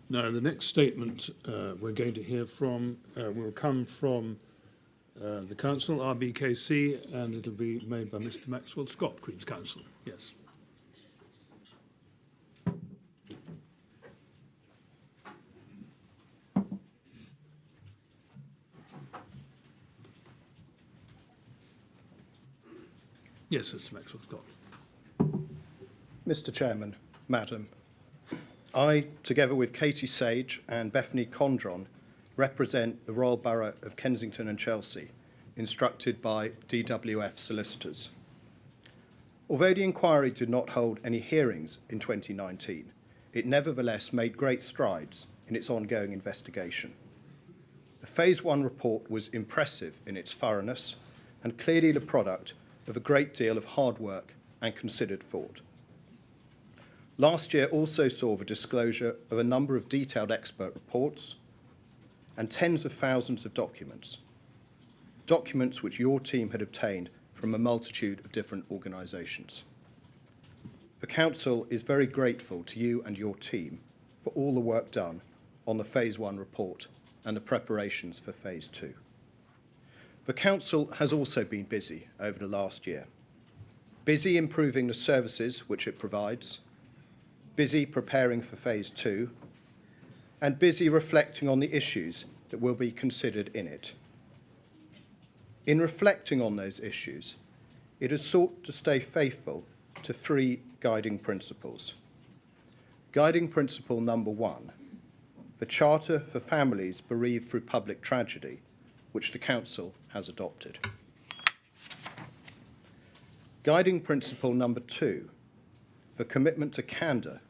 Now, the next statement we're going to hear from will come from the Council, RBKC, and it'll be made by Mr. Maxwell Scott, Queen's Counsel. Yes. Yes, Mr. Maxwell Scott. Mr. Chairman, Madam, I, together with Katie Sage and Bethany Condron, represent the Royal Borough of Kensington and Chelsea, instructed by DWF solicitors. Although the inquiry did not hold any hearings in 2019, it nevertheless made great strides in its ongoing investigation. The Phase 1 report was impressive in its thoroughness and clearly the product of a great deal of hard work and considered thought. Last year also saw the disclosure of a number of detailed expert reports and tens of thousands of documents which your team had obtained from a multitude of different organisations. The Council is very grateful to you and your team for all the work done on the Phase 1 report and the preparations for Phase 2. The Council has also been busy over the last year, busy improving the services which it provides, busy preparing for Phase 2, and busy reflecting on the issues that will be considered in it. In reflecting on those issues, it has sought to stay faithful to 3 guiding principles. Guiding principle number 1, the Charter for Families Bereaved through Public Tragedy, which the Council has adopted. Guiding principle number 2, the commitment to candour,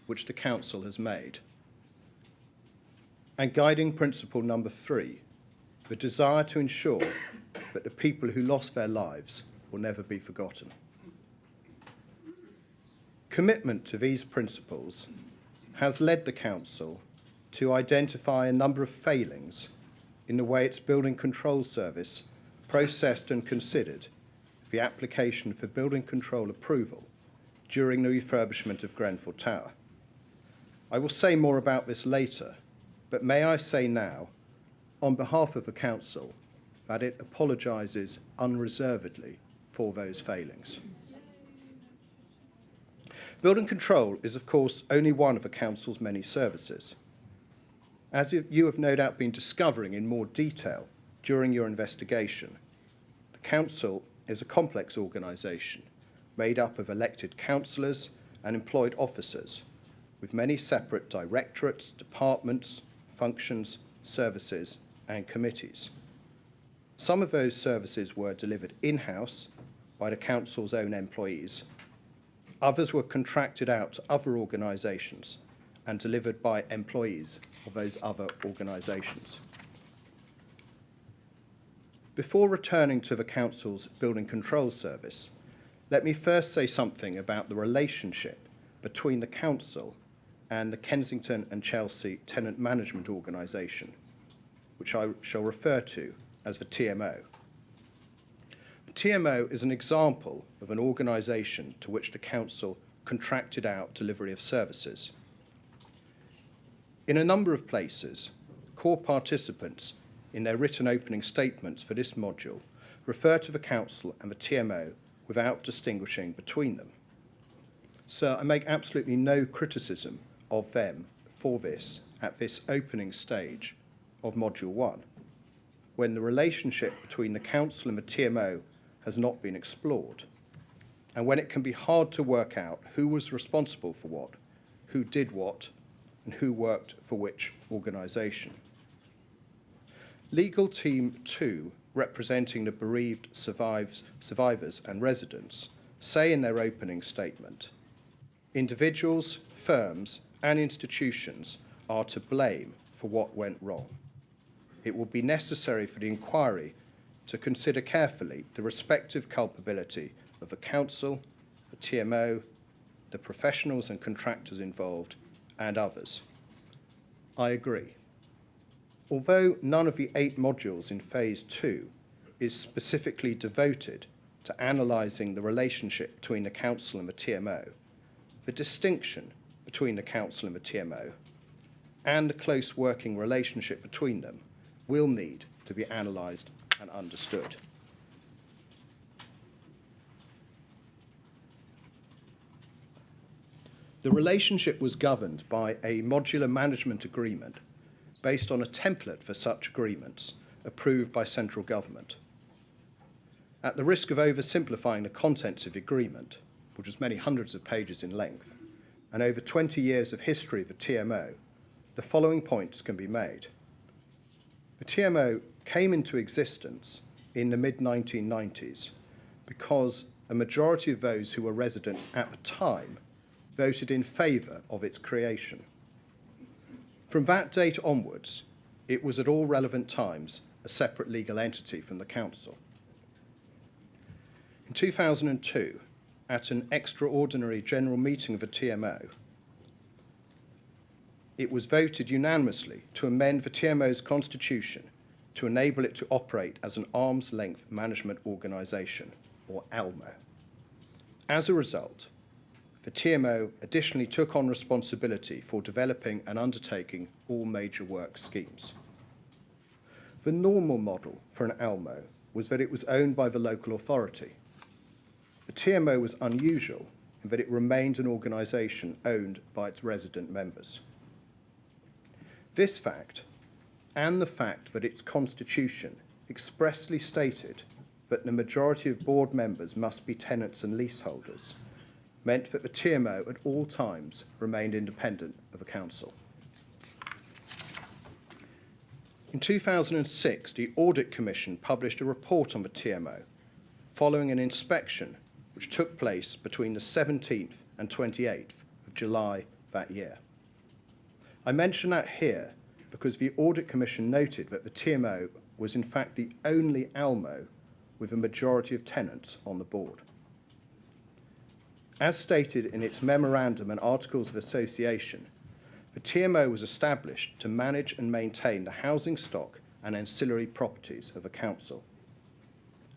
which the Council has made. And guiding principle number 3, the desire to ensure that the people who lost their lives will never be forgotten. Commitment to these principles has led the Council to identify a number of failings in the way its Building Control Service processed and considered the application for building control approval during the refurbishment of Grenfell Tower. I will say more about this later, but may I say now, on behalf of the Council, that it apologises unreservedly for those failings. Building control is, of course, only one of the Council's many services. As you have no doubt been discovering in more detail during your investigation, the Council is a complex organisation made up of elected councillors and employed officers with many separate directorates, departments, functions, services and committees. Some of those services were delivered in-house by the Council's own employees. Others were contracted out to other organisations and delivered by employees of those other organisations. Before returning to the Council's Building Control Service, let me first say something about the relationship between the Council and the Kensington and Chelsea Tenant Management Organisation, which I shall refer to as the TMO. The TMO is an example of an organisation to which the Council contracted out delivery of services. In a number of places, core participants in their written opening statements for this module refer to the Council and the TMO without distinguishing between them. So I make absolutely no criticism of them for this at this opening stage of Module 1, when the relationship between the Council and the TMO has not been explored, and when it can be hard to work out who was responsible for what, who did what, and who worked for which organisation. Legal Team 2, representing the bereaved survivors and residents, say in their opening statement, individuals, firms and institutions are to blame for what went wrong. It will be necessary for the inquiry to consider carefully the respective culpability of the Council, the TMO, the professionals and contractors involved, and others. I agree. Although none of the 8 modules in Phase 2 is specifically devoted to analysing the relationship between the Council and the TMO, the distinction between the Council and the TMO and the close working relationship between them will need to be analysed and understood. The relationship was governed by a modular management agreement based on a template for such agreements approved by central government. At the risk of oversimplifying the contents of the agreement, which was many hundreds of pages in length, and over 20 years of history of the TMO, the following points can be made. The TMO came into existence in the mid-1990s because a majority of those who were residents at the time voted in favour of its creation. From that date onwards, it was at all relevant times a separate legal entity from the Council. In 2002, at an extraordinary general meeting of the TMO, it was voted unanimously to amend the TMO's constitution to enable it to operate as an arm's length management organisation, or ALMO. As a result, the TMO additionally took on responsibility for developing and undertaking all major work schemes. The normal model for an ALMO was that it was owned by the local authority. The TMO was unusual in that it remained an organisation owned by its resident members. This fact, and the fact that its constitution expressly stated that the majority of board members must be tenants and leaseholders, meant that the TMO at all times remained independent of the council. In 2006, the Audit Commission published a report on the TMO following an inspection which took place between the 17th and 28th of July that year. I mention that here because the Audit Commission noted that the TMO was in fact the only ALMO with a majority of tenants on the board. As stated in its memorandum and articles of association, the TMO was established to manage and maintain the housing stock and ancillary properties of the council.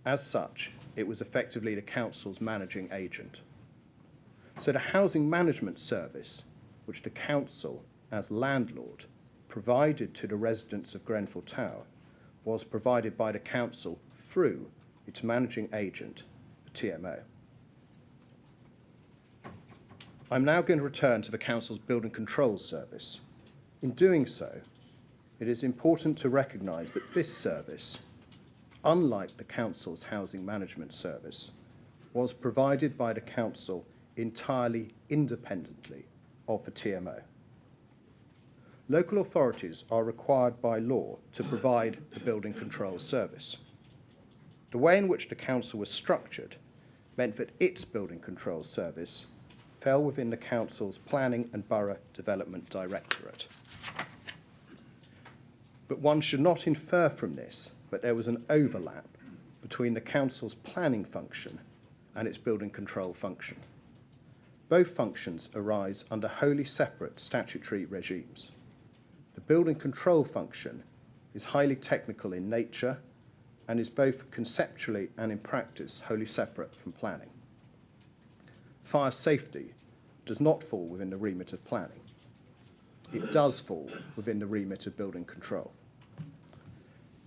As such, it was effectively the council's managing agent. So the housing management service, which the council, as landlord, provided to the residents of Grenfell Tower, was provided by the council through its managing agent, the TMO. I'm now going to return to the council's building control service. In doing so, it is important to recognise that this service, unlike the council's housing management service, was provided by the council entirely independently of the TMO. Local authorities are required by law to provide the building control service. The way in which the council was structured meant that its building control service fell within the council's Planning and Borough Development Directorate. But one should not infer from this that there was an overlap between the council's planning function and its building control function. Both functions arise under wholly separate statutory regimes. The building control function is highly technical in nature and is both conceptually and in practice wholly separate from planning. Fire safety does not fall within the remit of planning. It does fall within the remit of building control.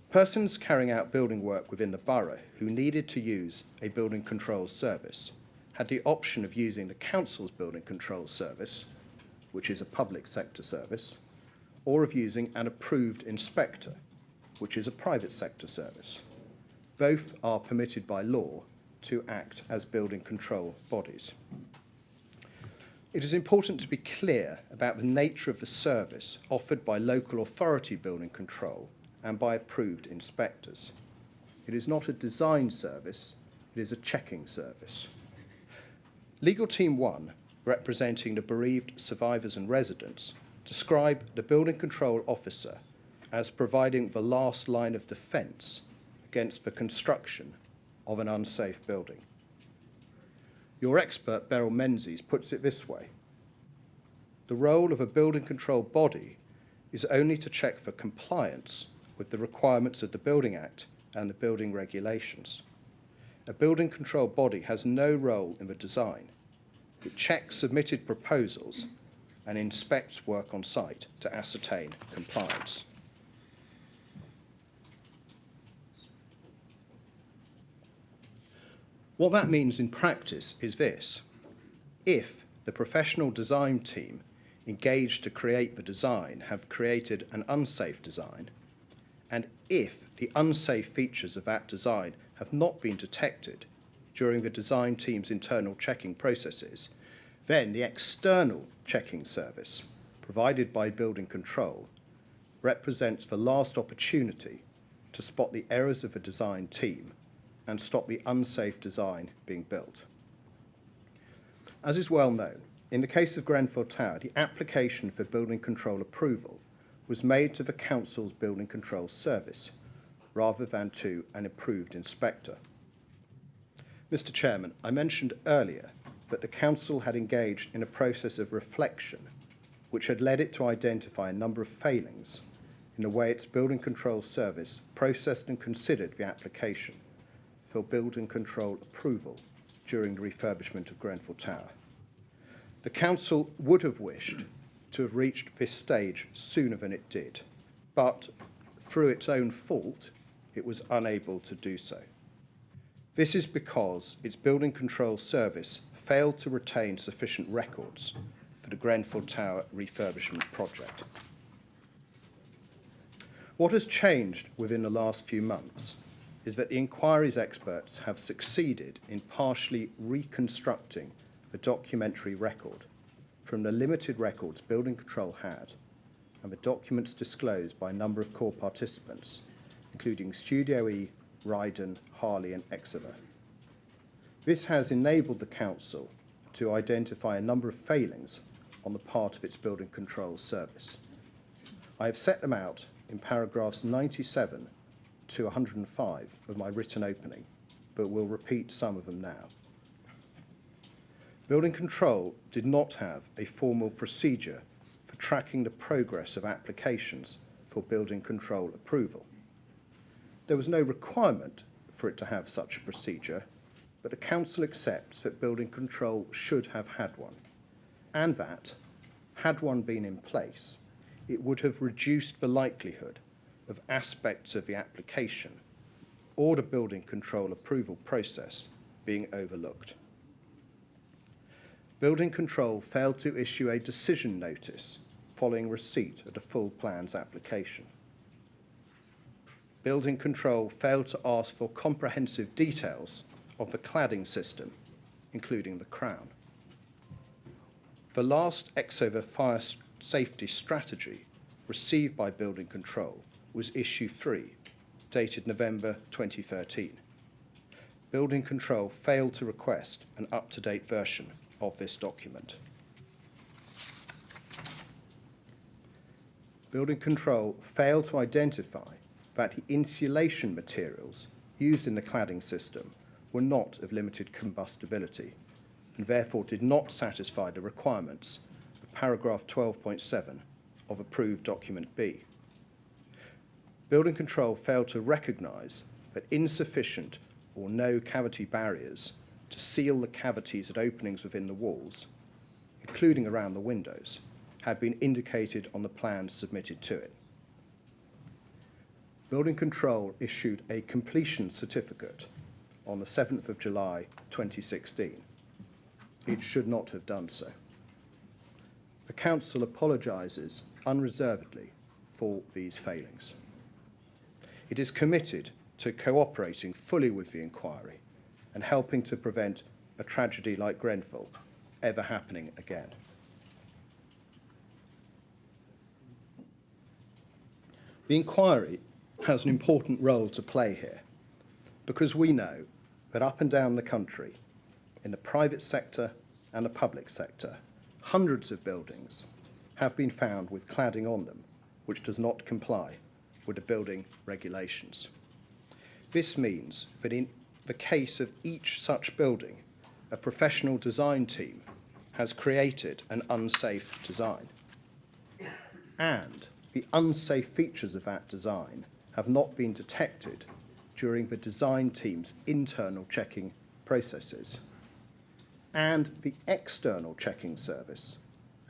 Persons carrying out building work within the borough who needed to use a building control service had the option of using the council's building control service, which is a public sector service, or of using an approved inspector, which is a private sector service. Both are permitted by law to act as building control bodies. It is important to be clear about the nature of the service offered by local authority building control and by approved inspectors. It is not a design service, it is a checking service. Legal Team 1, representing the bereaved survivors and residents, describe the building control officer as providing the last line of defence against the construction of an unsafe building. Your expert, Beryl Menzies, puts it this way: the role of a building control body is only to check for compliance with the requirements of the Building Act and the building regulations. A building control body has no role in the design. It checks submitted proposals and inspects work on site to ascertain compliance. What that means in practice is this: if the professional design team engaged to create the design have created an unsafe design, and if the unsafe features of that design have not been detected during the design team's internal checking processes, then the external checking service provided by building control represents the last opportunity to spot the errors of the design team and stop the unsafe design being built. As is well known, in the case of Grenfell Tower, the application for building control approval was made to the council's building control service rather than to an approved inspector. Mr. Chairman, I mentioned earlier that the council had engaged in a process of reflection which had led it to identify a number of failings in the way its building control service processed and considered the application for building control approval during the refurbishment of Grenfell Tower. The council would have wished to have reached this stage sooner than it did, but through its own fault, it was unable to do so. This is because its building control service failed to retain sufficient records for the Grenfell Tower refurbishment project. What has changed within the last few months is that the inquiry's experts have succeeded in partially reconstructing the documentary record from the limited records building control had and the documents disclosed by a number of core participants, including Studio E, Ryden, Harley and Exeter. This has enabled the council to identify a number of failings on the part of its building control service. I have set them out in paragraphs 97 to 105 of my written opening, but will repeat some of them now. Building control did not have a formal procedure for tracking the progress of applications for building control approval. There was no requirement for it to have such a procedure, but the council accepts that building control should have had one, and that, had one been in place, it would have reduced the likelihood of aspects of the application or the building control approval process being overlooked. Building control failed to issue a decision notice following receipt of the full plans application. Building control failed to ask for comprehensive details of the cladding system, including the crown. The last Exover fire safety strategy received by Building Control was Issue 3, dated November 2013. Building Control failed to request an up-to-date version of this document. Building Control failed to identify that the insulation materials used in the cladding system were not of limited combustibility and therefore did not satisfy the requirements of paragraph 12.7 of approved document B. Building Control failed to recognise that insufficient or no cavity barriers to seal the cavities at openings within the walls, including around the windows, had been indicated on the plans submitted to it. Building Control issued a completion certificate on the 7th of July 2016. It should not have done so. The Council apologises unreservedly for these failings. It is committed to cooperating fully with the inquiry and helping to prevent a tragedy like Grenfell ever happening again. The inquiry has an important role to play here because we know that up and down the country, in the private sector and the public sector, hundreds of buildings have been found with cladding on them which does not comply with the building regulations. This means that in the case of each such building, a professional design team has created an unsafe design. And the unsafe features of that design have not been detected during the design team's internal checking processes. And the external checking service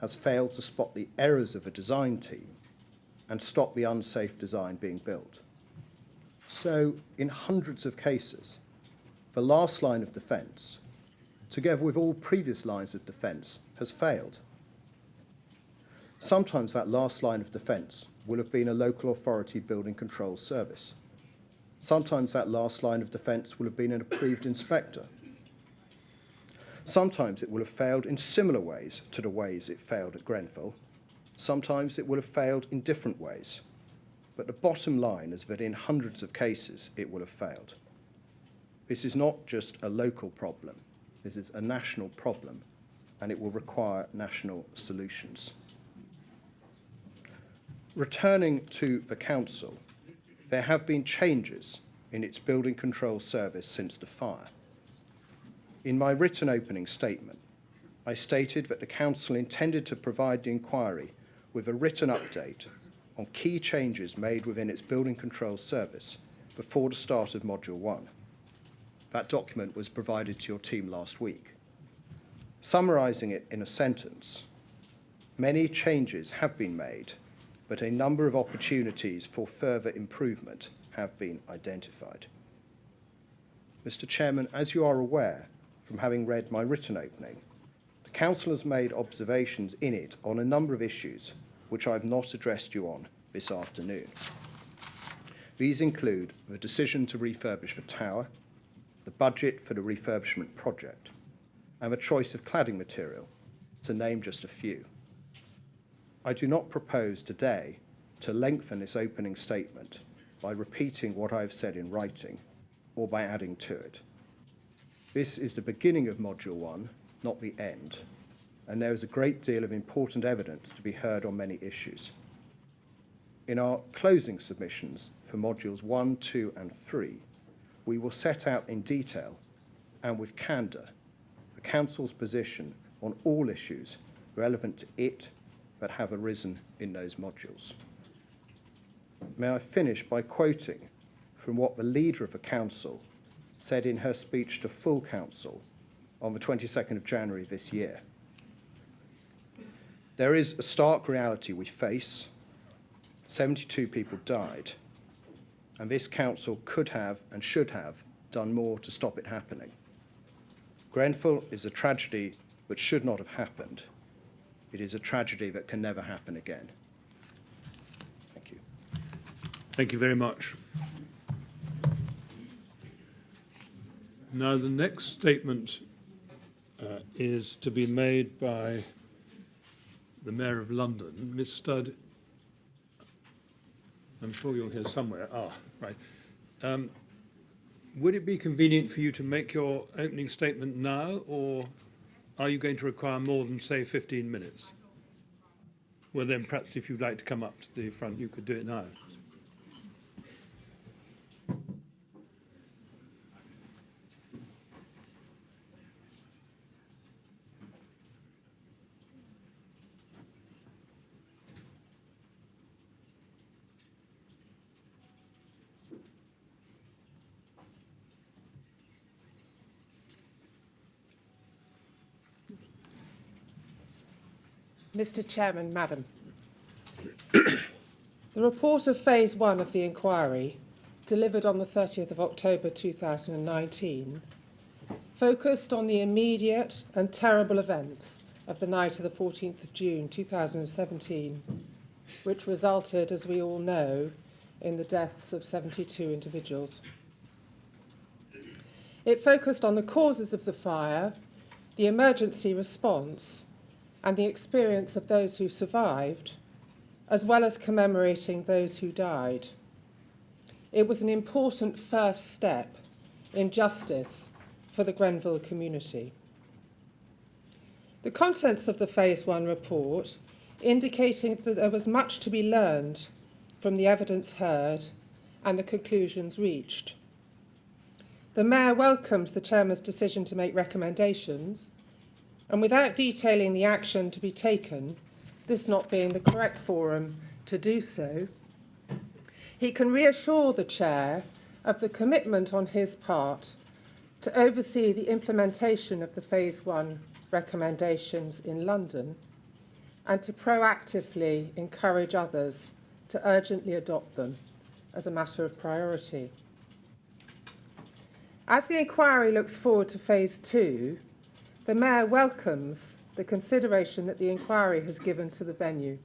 has failed to spot the errors of a design team and stop the unsafe design being built. So, in hundreds of cases, the last line of defence, together with all previous lines of defence, has failed. Sometimes that last line of defence will have been a local authority building control service. Sometimes that last line of defence will have been an approved inspector. Sometimes it will have failed in similar ways to the ways it failed at Grenfell. Sometimes it will have failed in different ways. But the bottom line is that in hundreds of cases it will have failed. This is not just a local problem. This is a national problem, and it will require national solutions. Returning to the Council, there have been changes in its building control service since the fire. In my written opening statement, I stated that the Council intended to provide the inquiry with a written update on key changes made within its building control service before the start of Module 1. That document was provided to your team last week. Summarising it in a sentence, many changes have been made, but a number of opportunities for further improvement have been identified. Mr. Chairman, as you are aware from having read my written opening, the Council has made observations in it on a number of issues which I have not addressed you on this afternoon. These include the decision to refurbish the tower, the budget for the refurbishment project, and the choice of cladding material, to name just a few. I do not propose today to lengthen this opening statement by repeating what I have said in writing or by adding to it. This is the beginning of Module 1, not the end, and there is a great deal of important evidence to be heard on many issues. In our closing submissions for Modules 1, 2 and 3, we will set out in detail and with candour the Council's position on all issues relevant to it that have arisen in those modules. May I finish by quoting from what the leader of the Council said in her speech to full Council on the 22nd of January this year. There is a stark reality we face. 72 people died, and this Council could have and should have done more to stop it happening. Grenfell is a tragedy which should not have happened. It is a tragedy that can never happen again. Thank you. Thank you very much. Now, the next statement is to be made by the Mayor of London, Miss Studd. I'm sure you're here somewhere. Ah, right. Would it be convenient for you to make your opening statement now, or are you going to require more than, say, 15 minutes? Well, then perhaps if you'd like to come up to the front, you could do it now. Mr. Chairman, Madam. The report of Phase 1 of the inquiry, delivered on the 30th of October 2019, focused on the immediate and terrible events of the night of the 14th of June 2017, which resulted, as we all know, in the deaths of 72 individuals. It focused on the causes of the fire, the emergency response, and the experience of those who survived, as well as commemorating those who died. It was an important first step in justice for the Grenfell community. The contents of the Phase 1 report indicating that there was much to be learned from the evidence heard and the conclusions reached. The Mayor welcomes the Chairman's decision to make recommendations, and without detailing the action to be taken, this not being the correct forum to do so, he can reassure the Chair of the commitment on his part to oversee the implementation of the Phase 1 recommendations in London and to proactively encourage others to urgently adopt them as a matter of priority. As the inquiry looks forward to Phase 2, the Mayor welcomes the consideration that the inquiry has given to the venue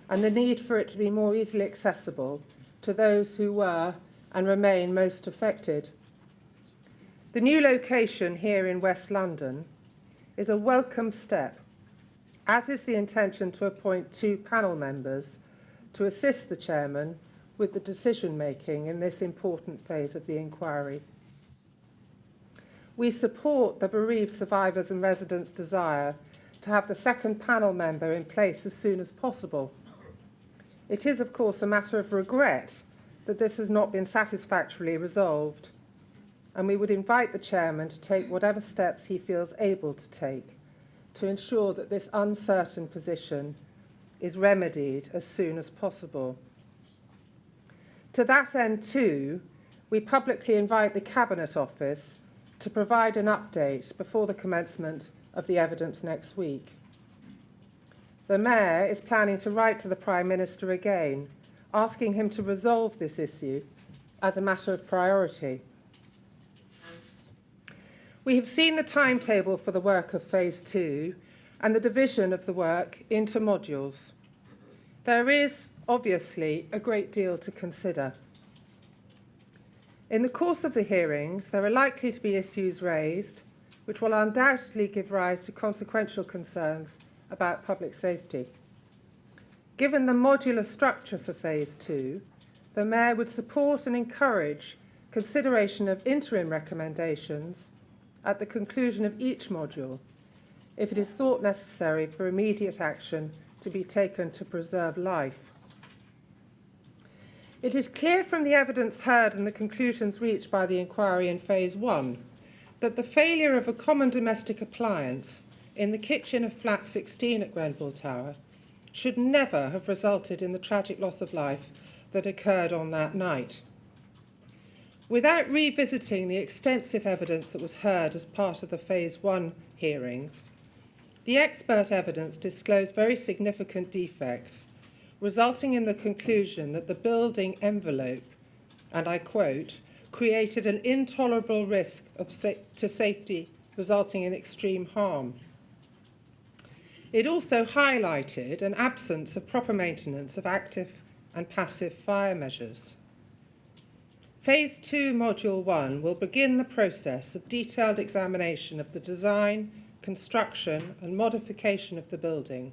and the need for it to be more easily accessible to those who were and remain most affected. The new location here in West London is a welcome step, as is the intention to appoint 2 panel members to assist the Chairman with the decision-making in this important phase of the inquiry. We support the bereaved survivors and residents' desire to have the second panel member in place as soon as possible. It is, of course, a matter of regret that this has not been satisfactorily resolved, and we would invite the Chairman to take whatever steps he feels able to take to ensure that this uncertain position is remedied as soon as possible. To that end, too, we publicly invite the Cabinet Office to provide an update before the commencement of the evidence next week. The Mayor is planning to write to the Prime Minister again, asking him to resolve this issue as a matter of priority. We have seen the timetable for the work of Phase 2 and the division of the work into modules. There is, obviously, a great deal to consider. In the course of the hearings, there are likely to be issues raised which will undoubtedly give rise to consequential concerns about public safety. Given the modular structure for Phase 2, the Mayor would support and encourage consideration of interim recommendations at the conclusion of each module, if it is thought necessary for immediate action to be taken to preserve life. It is clear from the evidence heard and the conclusions reached by the inquiry in Phase 1 that the failure of a common domestic appliance in the kitchen of flat 16 at Grenfell Tower should never have resulted in the tragic loss of life that occurred on that night. Without revisiting the extensive evidence that was heard as part of the Phase 1 hearings, the expert evidence disclosed very significant defects, resulting in the conclusion that the building envelope, and I quote, created an intolerable risk to safety, resulting in extreme harm. It also highlighted an absence of proper maintenance of active and passive fire measures. Phase 2, Module 1 will begin the process of detailed examination of the design, construction and modification of the building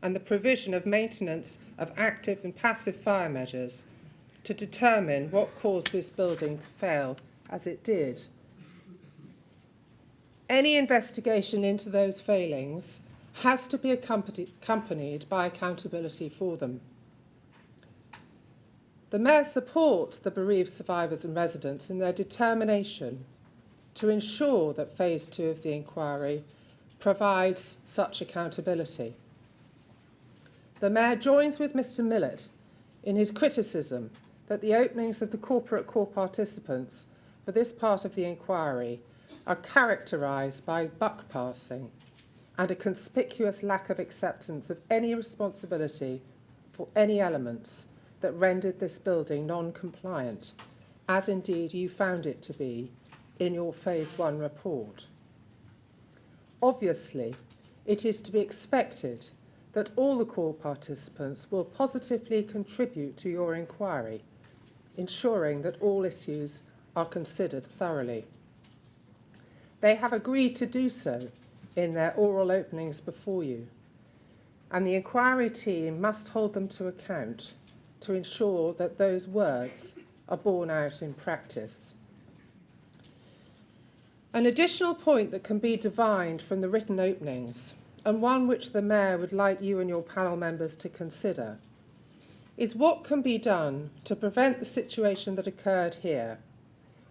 and the provision of maintenance of active and passive fire measures to determine what caused this building to fail as it did. Any investigation into those failings has to be accompanied by accountability for them. The Mayor supports the bereaved survivors and residents in their determination to ensure that Phase 2 of the inquiry provides such accountability. The Mayor joins with Mr Millett in his criticism that the openings of the corporate core participants for this part of the inquiry are characterised by buck passing and a conspicuous lack of acceptance of any responsibility for any elements that rendered this building non-compliant, as indeed you found it to be in your Phase 1 report. Obviously, it is to be expected that all the core participants will positively contribute to your inquiry, ensuring that all issues are considered thoroughly. They have agreed to do so in their oral openings before you, and the inquiry team must hold them to account to ensure that those words are borne out in practice. An additional point that can be divined from the written openings, and one which the Mayor would like you and your panel members to consider, is what can be done to prevent the situation that occurred here,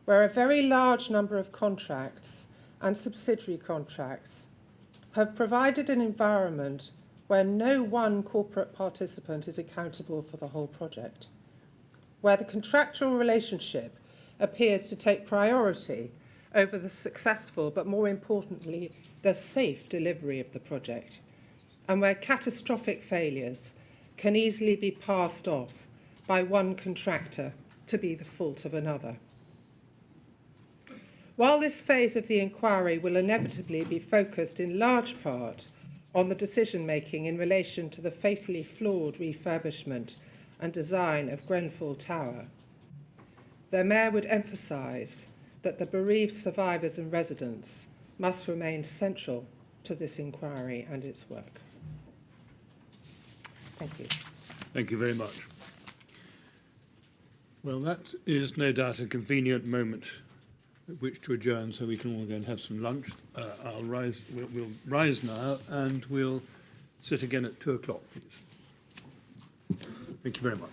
where a very large number of contracts and subsidiary contracts have provided an environment where no one corporate participant is accountable for the whole project, where the contractual relationship appears to take priority over the successful, but more importantly, the safe delivery of the project, and where catastrophic failures can easily be passed off by one contractor to be the fault of another. While this phase of the inquiry will inevitably be focused in large part on the decision-making in relation to the fatally flawed refurbishment and design of Grenfell Tower, the Mayor would emphasise that the bereaved survivors and residents must remain central to this inquiry and its work. Thank you. Thank you very much. Well, that is no doubt a convenient moment at which to adjourn so we can all go and have some lunch. We'll rise now and we'll sit again at 2 o'clock, please. Thank you very much.